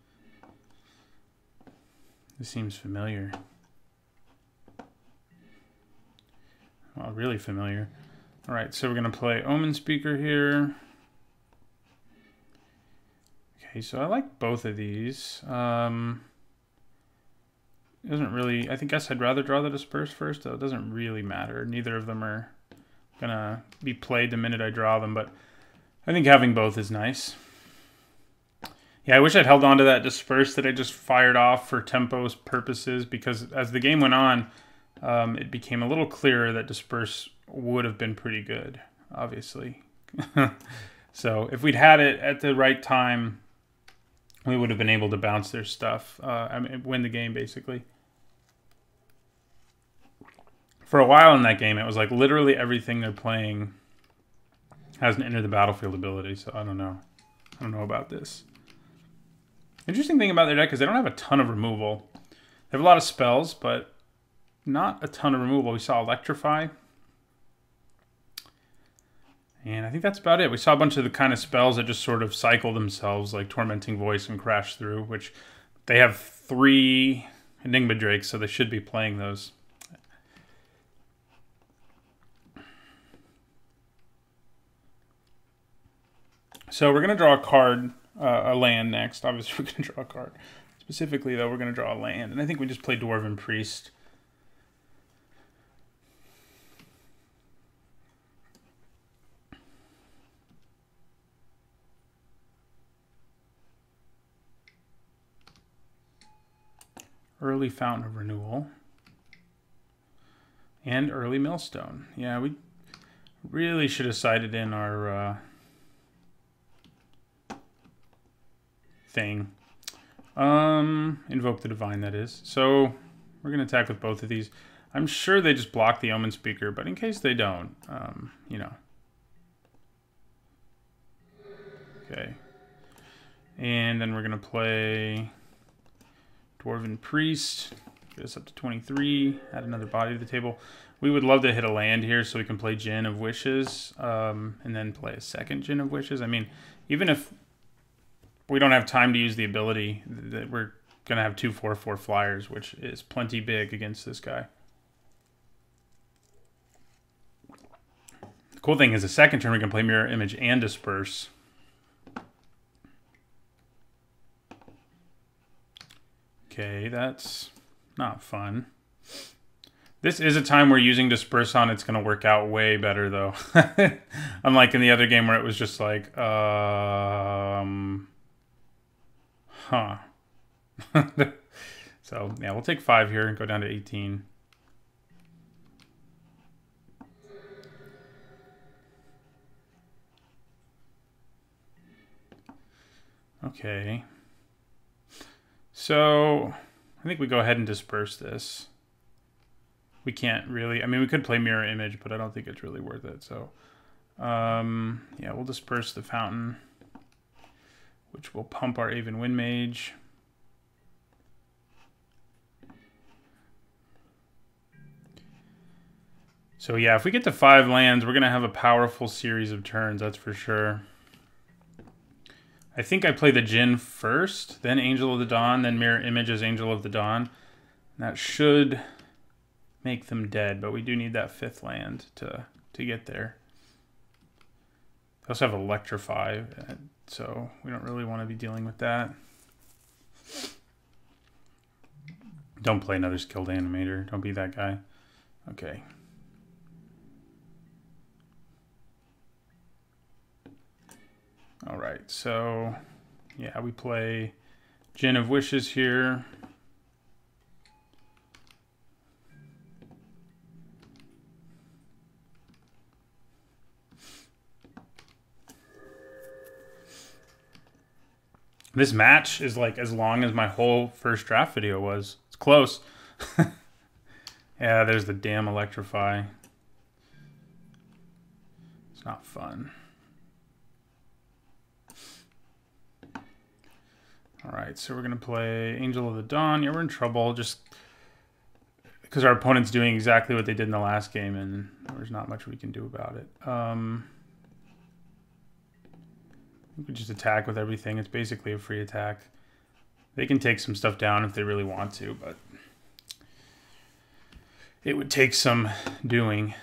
This seems familiar. really familiar. All right, so we're going to play Omen Speaker here. Okay, so I like both of these. It doesn't really... I guess I'd rather draw the Disperse first, though. It doesn't really matter. Neither of them are going to be played the minute I draw them, but I think having both is nice. Yeah, I wish I'd held on to that Disperse that I just fired off for tempo's purposes, because as the game went on, it became a little clearer that Disperse would have been pretty good, obviously. So if we'd had it at the right time, we would have been able to bounce their stuff. I mean, win the game, basically. For a while in that game, it was like literally everything they're playing has an enter the battlefield ability, so I don't know. I don't know about this. Interesting thing about their deck is they don't have a ton of removal. They have a lot of spells, but not a ton of removal. We saw Electrify. And I think that's about it. We saw a bunch of the kind of spells that just sort of cycle themselves, like Tormenting Voice and Crash Through, which they have 3 Enigma Drakes, so they should be playing those. So we're going to draw a card, a land next. Obviously, we're going to draw a card. Specifically, though, we're going to draw a land. And I think we just play Dwarven Priest. Early Fountain of Renewal. And early Millstone. Yeah, we really should have sided in our thing. Invoke the Divine, that is. So we're going to attack with both of these. I'm sure they just block the Omen Speaker, but in case they don't, you know. Okay. And then we're going to play Dwarven Priest. Get us up to 23. Add another body to the table. We would love to hit a land here so we can play Djinn of Wishes, and then play a second Djinn of Wishes. I mean, even if we don't have time to use the ability, that we're going to have 2 4/4 flyers, which is plenty big against this guy. The cool thing is the second turn we can play Mirror Image and Disperse. Okay, that's not fun. This is a time where using Disperse on it's going to work out way better, though. Unlike in the other game where it was just like, huh. So, yeah, we'll take 5 here and go down to 18. Okay. So, I think we go ahead and Disperse this. We can't really... I mean, we could play Mirror Image, but I don't think it's really worth it. So, yeah, we'll Disperse the Fountain, which will pump our Aven Wind Mage. So, yeah, if we get to 5 lands, we're going to have a powerful series of turns, that's for sure. I think I play the Djinn first, then Angel of the Dawn, then Mirror Image as Angel of the Dawn. That should make them dead, but we do need that 5th land to get there. They also have Electrify, so we don't really want to be dealing with that. Don't play another skilled animator. Don't be that guy. Okay. All right, so yeah, we play Djinn of Wishes here. This match is like as long as my whole first draft video was. It's close. Yeah, there's the damn Electrify. It's not fun. All right, so we're going to play Angel of the Dawn. Yeah, we're in trouble just because our opponent's doing exactly what they did in the last game, and there's not much we can do about it. We could just attack with everything. It's basically a free attack. They can take some stuff down if they really want to, but it would take some doing.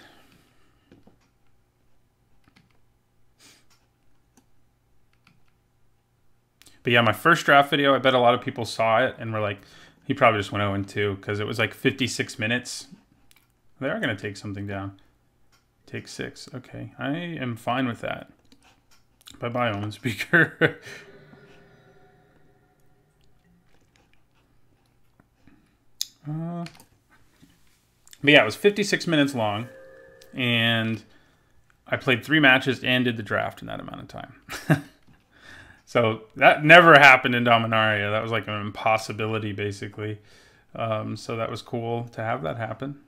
But yeah, my first draft video, I bet a lot of people saw it and were like, he probably just went 0-2 because it was like 56 minutes. They are going to take something down. Take 6. Okay, I am fine with that. Bye-bye, Omen Speaker. But yeah, it was 56 minutes long, and I played 3 matches and did the draft in that amount of time. So that never happened in Dominaria. That was like an impossibility, basically. So that was cool to have that happen.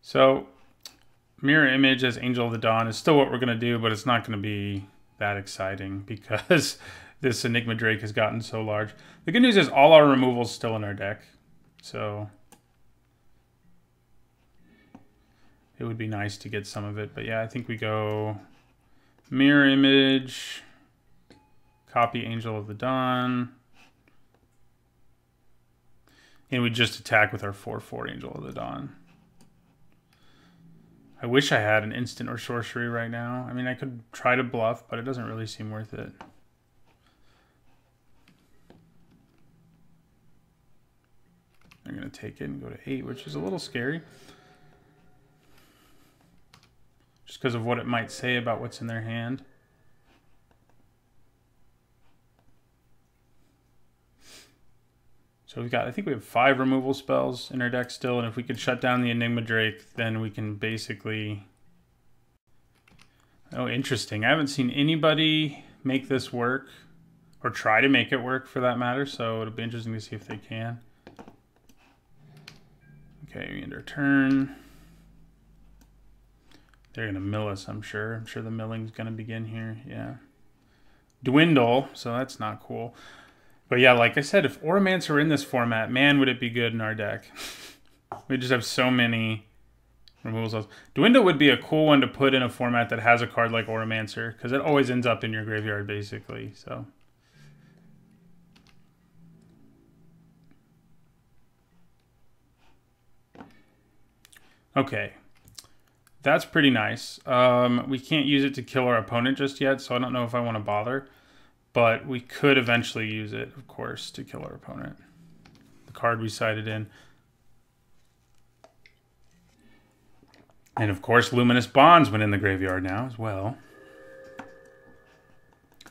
So Mirror Image as Angel of the Dawn is still what we're going to do, but it's not going to be that exciting because this Enigma Drake has gotten so large. The good news is all our removals still in our deck, so it would be nice to get some of it. But yeah, I think we go Mirror Image, copy Angel of the Dawn, and we just attack with our 4/4 Angel of the Dawn. I wish I had an instant or sorcery right now. I mean, I could try to bluff, but it doesn't really seem worth it. I'm going to take it and go to 8, which is a little scary. Just because of what it might say about what's in their hand. So we've got, I think we have 5 removal spells in our deck still, and if we could shut down the Enigma Drake, then we can basically... Oh, interesting. I haven't seen anybody make this work, or try to make it work for that matter, so it'll be interesting to see if they can. Okay, we end our turn. They're going to mill us, I'm sure. I'm sure the milling's going to begin here, yeah. Dwindle, so that's not cool. But yeah, like I said, if Auramancer were in this format, man, would it be good in our deck. We just have so many removals. Dwindle would be a cool one to put in a format that has a card like Auramancer, because it always ends up in your graveyard, basically. So okay. That's pretty nice. We can't use it to kill our opponent just yet, so I don't know if I want to bother. But we could eventually use it, of course, to kill our opponent. The card we sided in. And of course, Luminous Bonds went in the graveyard now as well.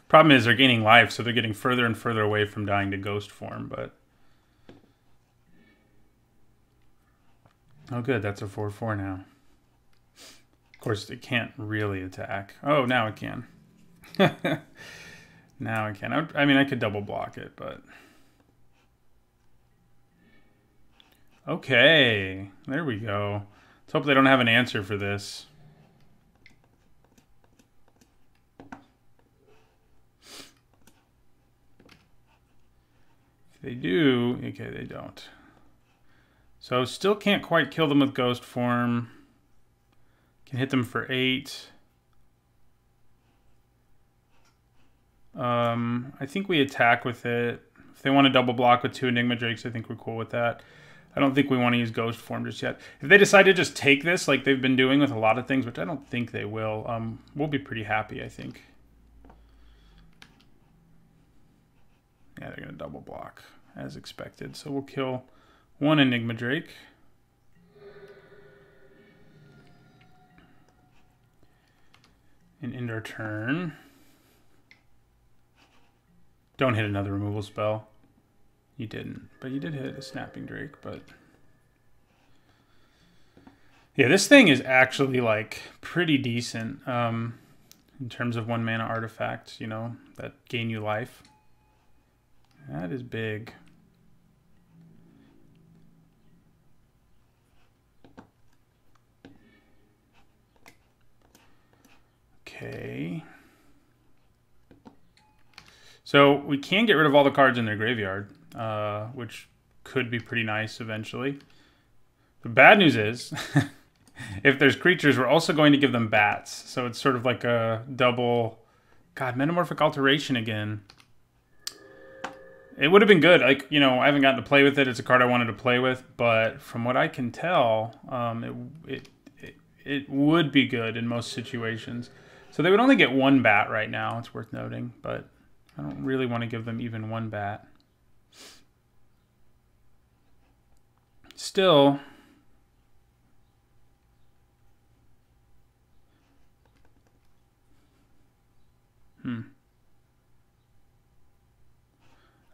Problem is they're gaining life, so they're getting further and further away from dying to ghost form, but... Oh good, that's a 4/4 now. Of course, it can't really attack. Oh, now it can. Now I can. I mean, I could double block it, but... Okay, there we go. Let's hope they don't have an answer for this. If they do... Okay, they don't. So still can't quite kill them with ghost form. Can hit them for 8. I think we attack with it. If they want to double block with 2 Enigma Drakes, I think we're cool with that. I don't think we want to use ghost form just yet. If they decide to just take this like they've been doing with a lot of things, which I don't think they will, we'll be pretty happy, I think. Yeah, they're going to double block as expected. So we'll kill 1 Enigma Drake. And end our turn. Don't hit another removal spell. You didn't, but you did hit a Snapping Drake, but... Yeah, this thing is actually, like, pretty decent in terms of 1 mana artifacts, you know, that gain you life. That is big. Okay. So we can get rid of all the cards in their graveyard, which could be pretty nice eventually. The bad news is, if there's creatures, we're also going to give them bats. So it's sort of like a double... God, Metamorphic Alteration again. It would have been good. Like, you know, I haven't gotten to play it. It's a card I wanted to play with, but from what I can tell, it would be good in most situations. So they would only get 1 bat right now, it's worth noting, but I don't really want to give them even 1 bat. Still,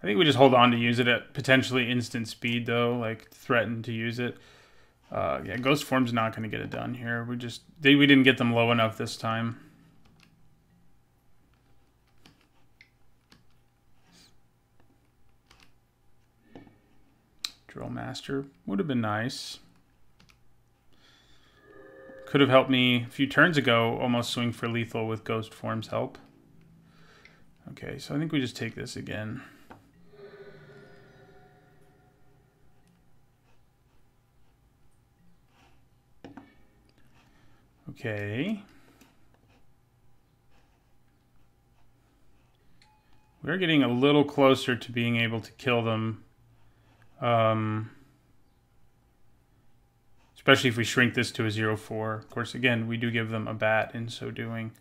I think we just hold on to use it at potentially instant speed, though, like threaten to use it. Yeah, Ghost Form's not going to get it done here. We didn't get them low enough this time. Drill Master would have been nice. Could have helped me a few turns ago almost swing for lethal with Ghost Form's help. Okay, so I think we just take this again. Okay. We're getting a little closer to being able to kill them. Especially if we shrink this to a 0-4. Of course, again, we do give them a bat in so doing.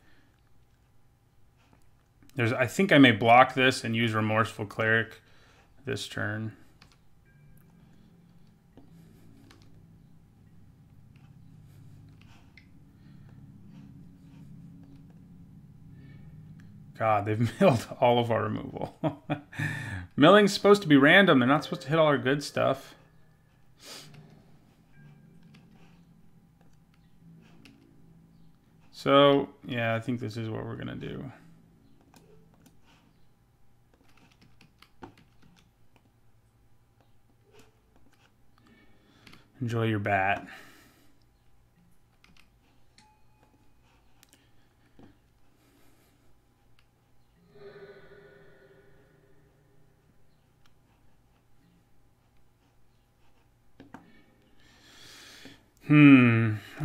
I think I may block this and use Remorseful Cleric this turn. God, they've milled all of our removal. Milling's supposed to be random. They're not supposed to hit all our good stuff. So, yeah, I think this is what we're going to do. Enjoy your bat.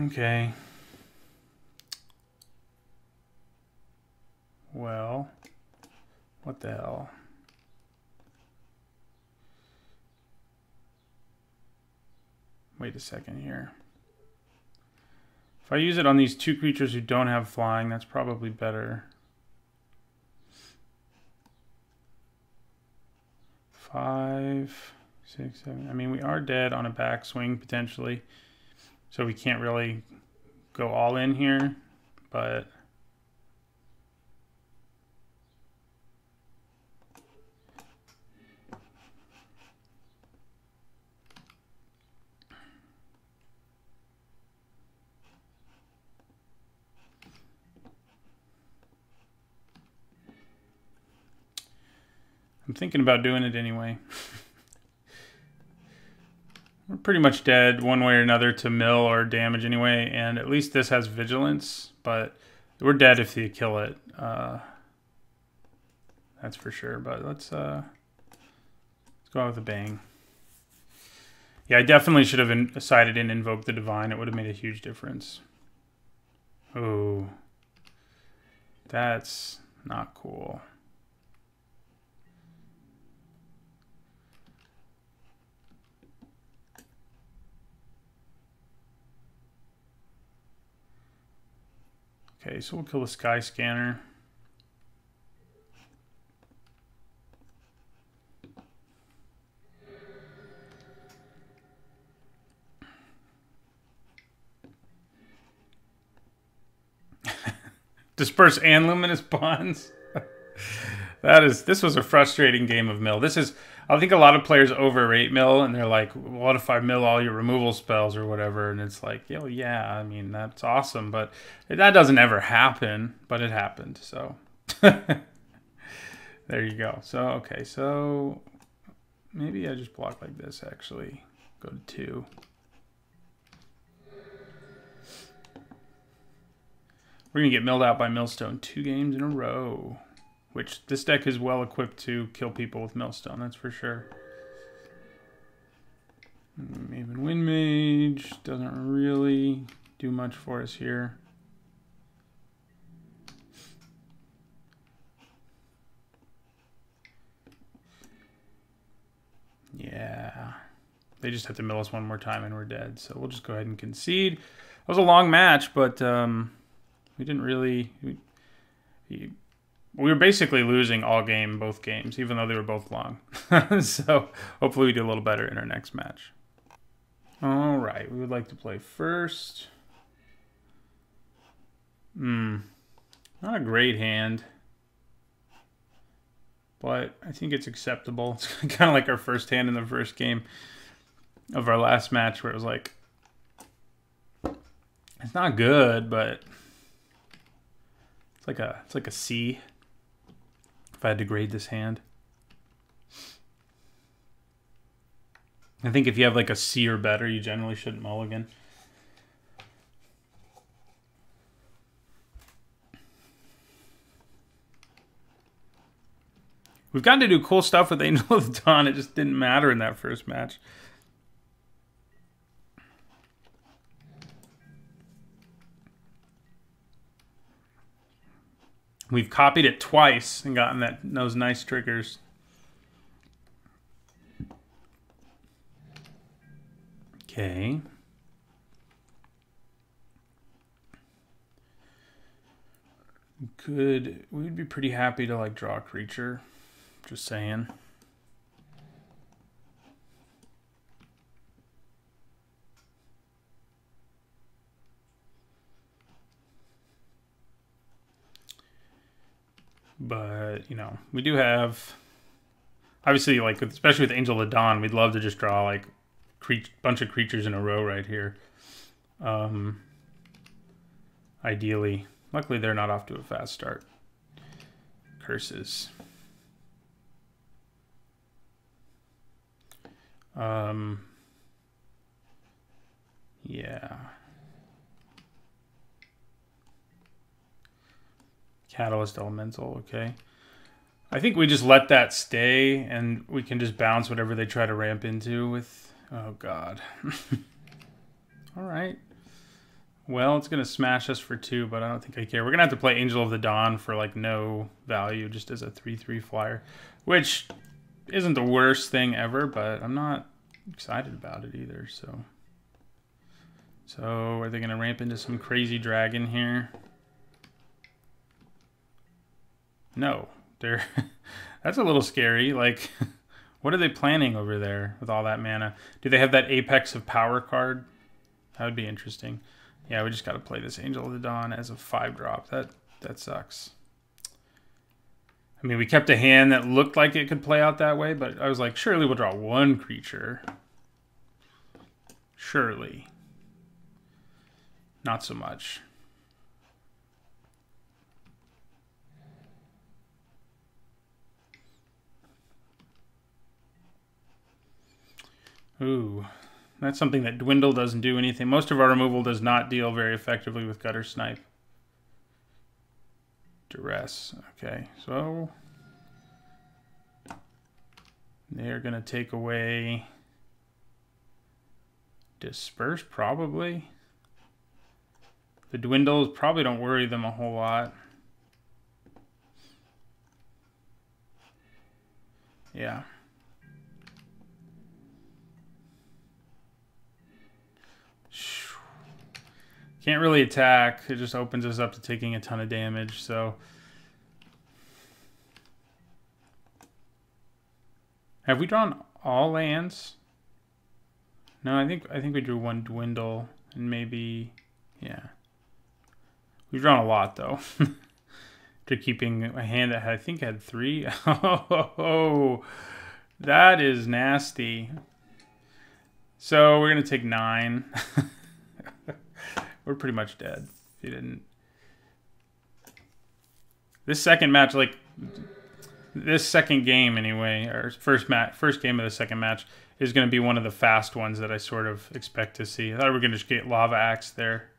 Okay. Well, what the hell? Wait a second here. If I use it on these 2 creatures who don't have flying, that's probably better. 5, 6, 7. I mean, we are dead on a backswing potentially, so we can't really go all in here, but I'm thinking about doing it anyway. We're pretty much dead one way or another to mill or damage anyway, and at least this has vigilance, but we're dead if you kill it. That's for sure, but let's go out with a bang. Yeah, I definitely should have decided and invoked the Divine. It would have made a huge difference. Oh, that's not cool. Okay, so we'll kill the Sky Scanner. Disperse and Luminous Bonds. This was a frustrating game of mill. I think a lot of players overrate mill, and they're like, what if I mill all your removal spells or whatever? And it's like, yo, yeah, I mean, that's awesome, but that doesn't ever happen, but it happened, so. There you go. So, okay, so maybe I just block like this, actually. Go to 2. We're going to get milled out by Millstone 2 games in a row. Which, this deck is well equipped to kill people with Millstone, that's for sure. Maven Wind Mage doesn't really do much for us here. Yeah. They just have to mill us one more time and we're dead. So we'll just go ahead and concede. was a long match, but we didn't really. We were basically losing all game, both games, even though they were both long. So hopefully we do a little better in our next match. All right, we would like to play first. Not a great hand, but I think it's acceptable. It's kind of like our first hand in the first game of our last match, where it was like, it's not good, but it's like a C. If I had to grade this hand, I think if you have like a C or better, you generally shouldn't mulligan. We've gotten to do cool stuff with Angel of the Dawn. It just didn't matter in that first match. We've copied it twice and gotten those nice triggers. Okay. We'd be pretty happy to like draw a creature. Just saying. But, you know, we do have, obviously, like, especially with Angel of the Dawn, we'd love to just draw, like, bunch of creatures in a row right here. Ideally. Luckily, they're not off to a fast start. Curses. Yeah. Catalyst Elemental, okay. I think we just let that stay, and we can just bounce whatever they try to ramp into with... Oh, God. All right. Well, it's going to smash us for 2, but I don't think I care. We're going to have to play Angel of the Dawn for, like, no value, just as a 3/3 flyer, which isn't the worst thing ever, but I'm not excited about it either, so... So, are they going to ramp into some crazy dragon here? No, they're that's a little scary. Like, what are they planning over there with all that mana? Do they have that Apex of Power card? That would be interesting. Yeah, we just got to play this Angel of the Dawn as a 5-drop. That sucks. I mean, we kept a hand that looked like it could play out that way, but I was like, surely we'll draw one creature. Surely. Not so much. Ooh, that's something that Dwindle doesn't do anything. Most of our removal does not deal very effectively with Gutter Snipe. Duress. Okay, so they're going to take away Disperse, probably. The Dwindles probably don't worry them a whole lot. Yeah. Can't really attack. It just opens us up to taking a ton of damage, so... Have we drawn all lands? No, I think we drew one Dwindle and maybe... Yeah. We've drawn a lot, though. To keeping a hand that I think had 3. Oh, that is nasty. So we're going to take 9. We're pretty much dead. If you didn't... This second match, like... This second game, anyway, or first game of the second match, is going to be one of the fast ones that I sort of expect to see. I thought we were going to just get Lava Axe there.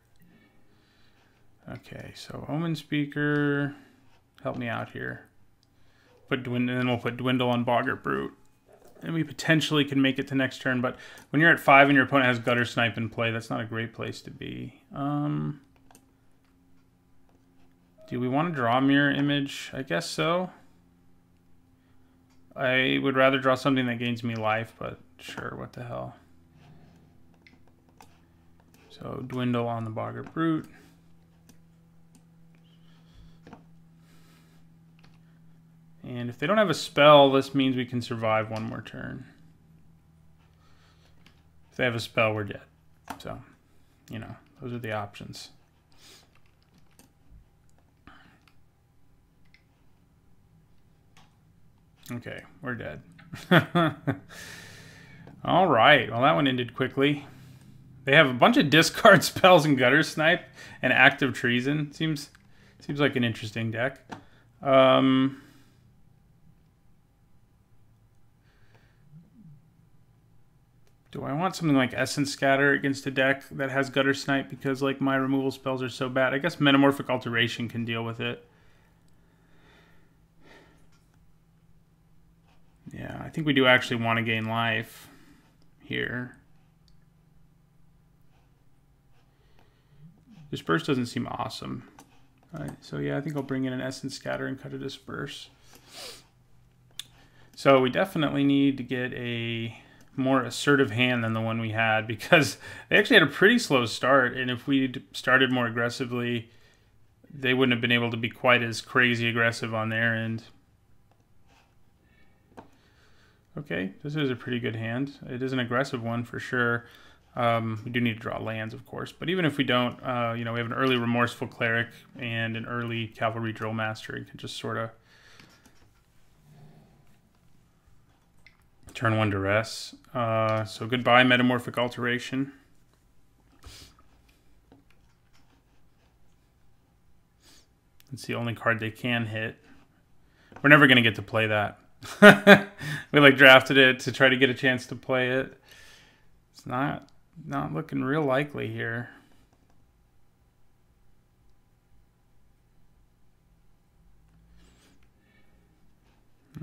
Okay, so Omen Speaker, help me out here. And then we'll put Dwindle on Boggart Brute. And we potentially can make it to next turn, but when you're at 5 and your opponent has Gutter Snipe in play, that's not a great place to be. Do we want to draw Mirror Image? I guess so. I would rather draw something that gains me life, but sure, what the hell. So dwindle on the Boggart Brute. And if they don't have a spell, this means we can survive one more turn. If they have a spell, we're dead. So, you know, those are the options. Okay, we're dead. All right, well, that one ended quickly. They have a bunch of discard spells and Gutter Snipe and Active Treason. Seems like an interesting deck. Do I want something like Essence Scatter against a deck that has Gutter Snipe because like my removal spells are so bad? I guess Metamorphic Alteration can deal with it. Yeah, I think we do actually want to gain life here. Disperse doesn't seem awesome. All right, so yeah, I think I'll bring in an Essence Scatter and cut a Disperse. So we definitely need to get a more assertive hand than the one we had because they actually had a pretty slow start, and if we started more aggressively, they wouldn't have been able to be quite as crazy aggressive on their end. Okay, this is a pretty good hand. It is an aggressive one for sure. We do need to draw lands, of course, but even if we don't, you know, we have an early Remorseful Cleric and an early Cavalry Drill Master. You can just sort of turn one duress. So goodbye, Metamorphic Alteration. It's the only card they can hit. We're never going to get to play that. We like drafted it to try to get a chance to play it. It's not looking real likely here.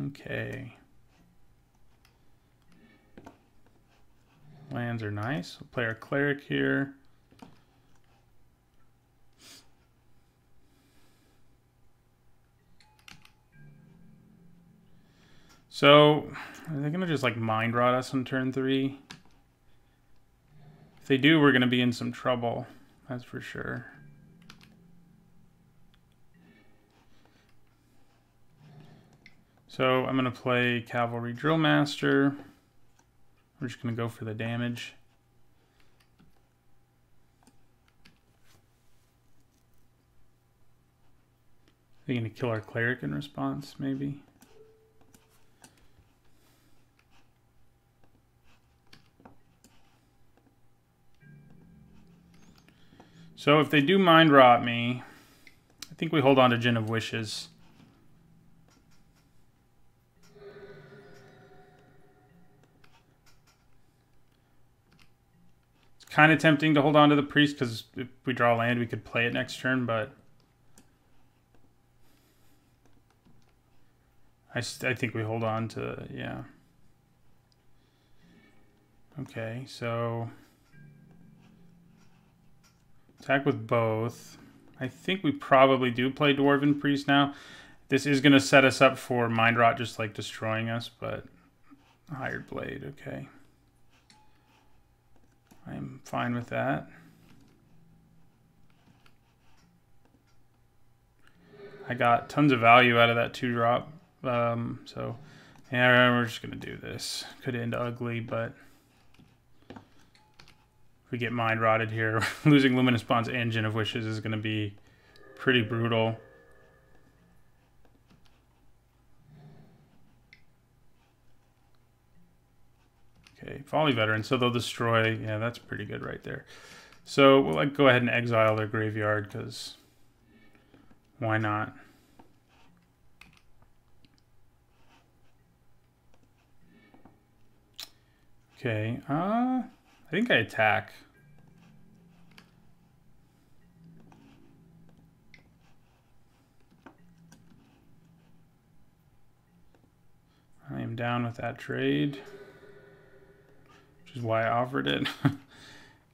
Okay. Lands are nice. We'll play our Cleric here. So, are they going to just like Mind Rot us on turn 3? If they do, we're going to be in some trouble. That's for sure. So, I'm going to play Cavalry Drill Master. We're just going to go for the damage. They're going to kill our Cleric in response, maybe. So if they do Mind Rot me, I think we hold on to Gin of Wishes. It's kind of tempting to hold on to the Priest because if we draw land, we could play it next turn, but I think we hold on to, yeah. Okay, so attack with both. I think we probably do play Dwarven Priest now. This is going to set us up for Mind Rot just like destroying us, but Hired Blade, okay. I'm fine with that. I got tons of value out of that 2-drop. So yeah, we're just going to do this. Could end ugly, but if we get Mind Rotted here, losing Luminous Bonds and Gin of Wishes is going to be pretty brutal. Okay, Folly Veteran, so they'll destroy. Yeah, that's pretty good right there. So we'll go ahead and exile their graveyard because why not? Okay, I think I attack. I am down with that trade, which is why I offered it.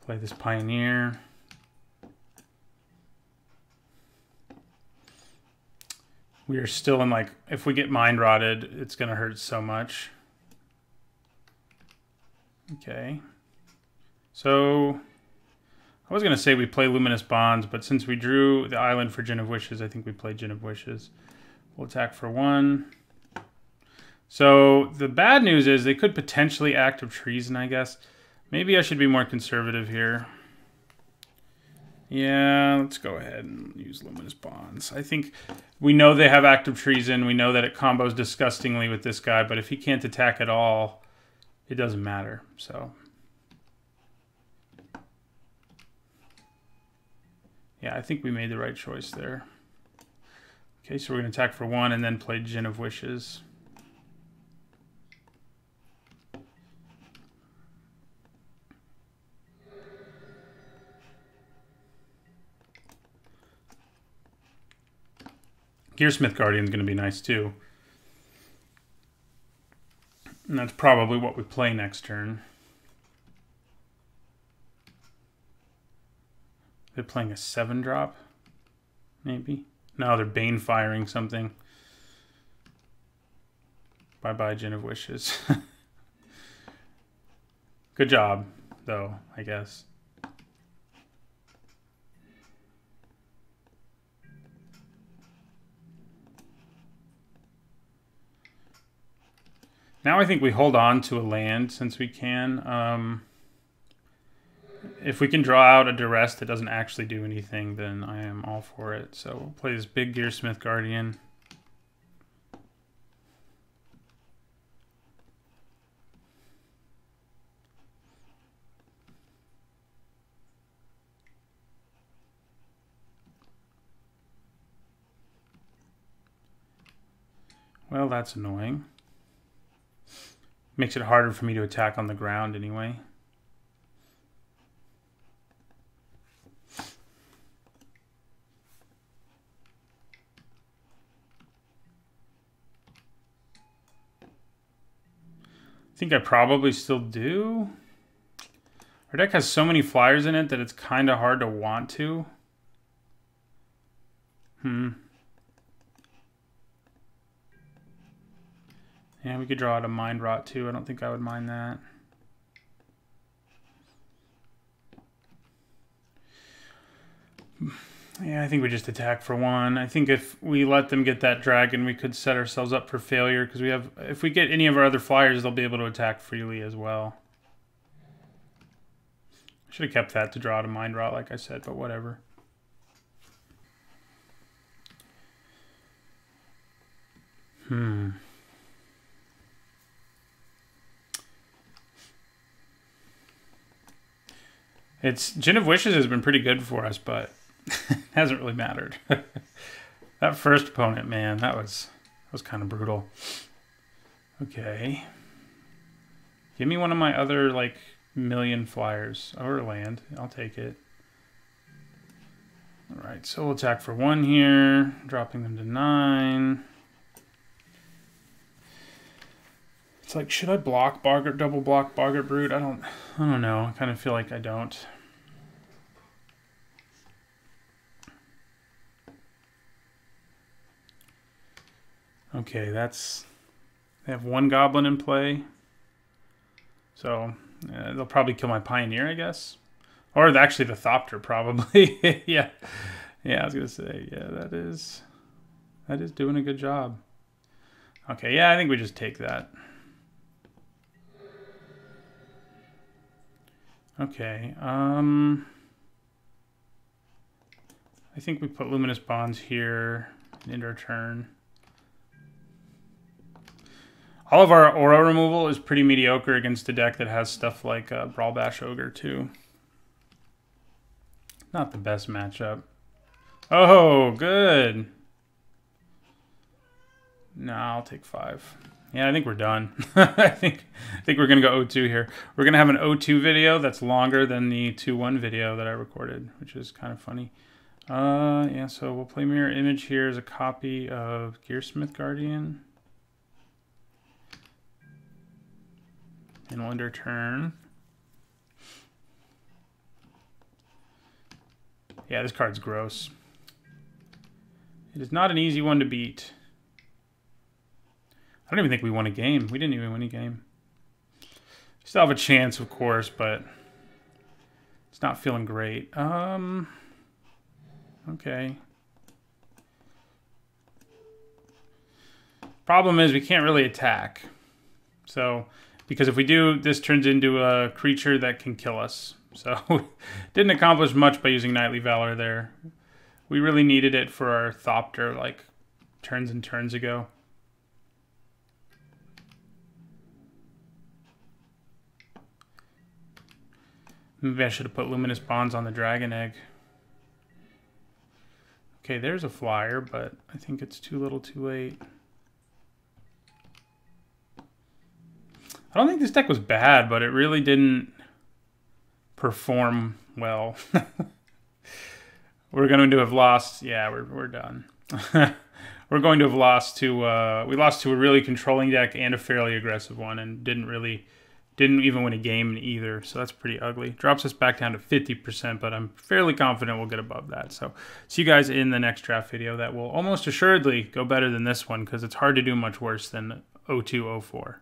Play this Pioneer. We are still in like, if we get Mind Rotted, it's going to hurt so much. Okay. So I was going to say we play Luminous Bonds, but since we drew the island for Gin of Wishes, I think we play Gin of Wishes. We'll attack for 1. So the bad news is they could potentially Act of Treason, I guess. Maybe I should be more conservative here. Yeah, let's go ahead and use Luminous Bonds. I think we know they have Act of Treason. We know that it combos disgustingly with this guy, but if he can't attack at all, it doesn't matter. So, yeah, I think we made the right choice there. Okay, so we're going to attack for 1 and then play Gin of Wishes. Gearsmith Guardian's going to be nice too. And that's probably what we play next turn. They're playing a 7-drop, maybe? No, they're Bane firing something. Bye-bye, Gin of Wishes. Good job, though, I guess. Now I think we hold on to a land since we can. If we can draw out a Duress that doesn't actually do anything, then I am all for it. So we'll play this big Gearsmith Guardian. Well, that's annoying. Makes it harder for me to attack on the ground anyway. I think I probably still do. Our deck has so many flyers in it that it's kind of hard to want to. Yeah, we could draw out a Mind Rot too. I don't think I would mind that. Yeah, I think we just attack for 1. I think if we let them get that dragon, we could set ourselves up for failure because we have. If we get any of our other flyers, they'll be able to attack freely as well. I should have kept that to draw out a Mind Rot, like I said, but whatever. Gin of Wishes has been pretty good for us, but it hasn't really mattered. That first opponent, man, that was kind of brutal. Okay. Give me one of my other, like, million flyers. Or land. I'll take it. Alright, so we'll attack for 1 here. Dropping them to 9. It's like, should I block Boggart, double block Boggart Brute? I don't know. I kind of feel like I don't. Okay, they have 1 goblin in play. So, they'll probably kill my Pioneer, I guess. Or actually the Thopter, probably. Yeah. Yeah, I was going to say, yeah, that is doing a good job. Okay, yeah, I think we just take that. Okay, I think we put Luminous Bonds here and end our turn. All of our aura removal is pretty mediocre against a deck that has stuff like Brawlbash Ogre too. Not the best matchup. Oh, good. No, I'll take 5. Yeah, I think we're done. I think we're gonna go 0-2 here. We're gonna have an 0-2 video that's longer than the 2-1 video that I recorded, which is kind of funny. Yeah, so we'll play Mirror Image here as a copy of Gearsmith Guardian. And we'll end our turn. Yeah, this card's gross. It is not an easy one to beat. I don't even think we won a game. We didn't even win a game. Still have a chance, of course, but It's not feeling great. Okay. Problem is we can't really attack. So, because if we do, this turns into a creature that can kill us. So, didn't accomplish much by using Knightly Valor there. We really needed it for our Thopter, like, turns and turns ago. Maybe I should have put Luminous Bonds on the Dragon Egg. Okay, there's a flyer, but I think it's too little too late. I don't think this deck was bad, but it really didn't perform well. We're going to have lost. Yeah, we're done. We're going to have lost to. We lost to a really controlling deck and a fairly aggressive one, and didn't even win a game in either. So that's pretty ugly. Drops us back down to 50%, but I'm fairly confident we'll get above that. So see you guys in the next draft video. That will almost assuredly go better than this one because it's hard to do much worse than 0204.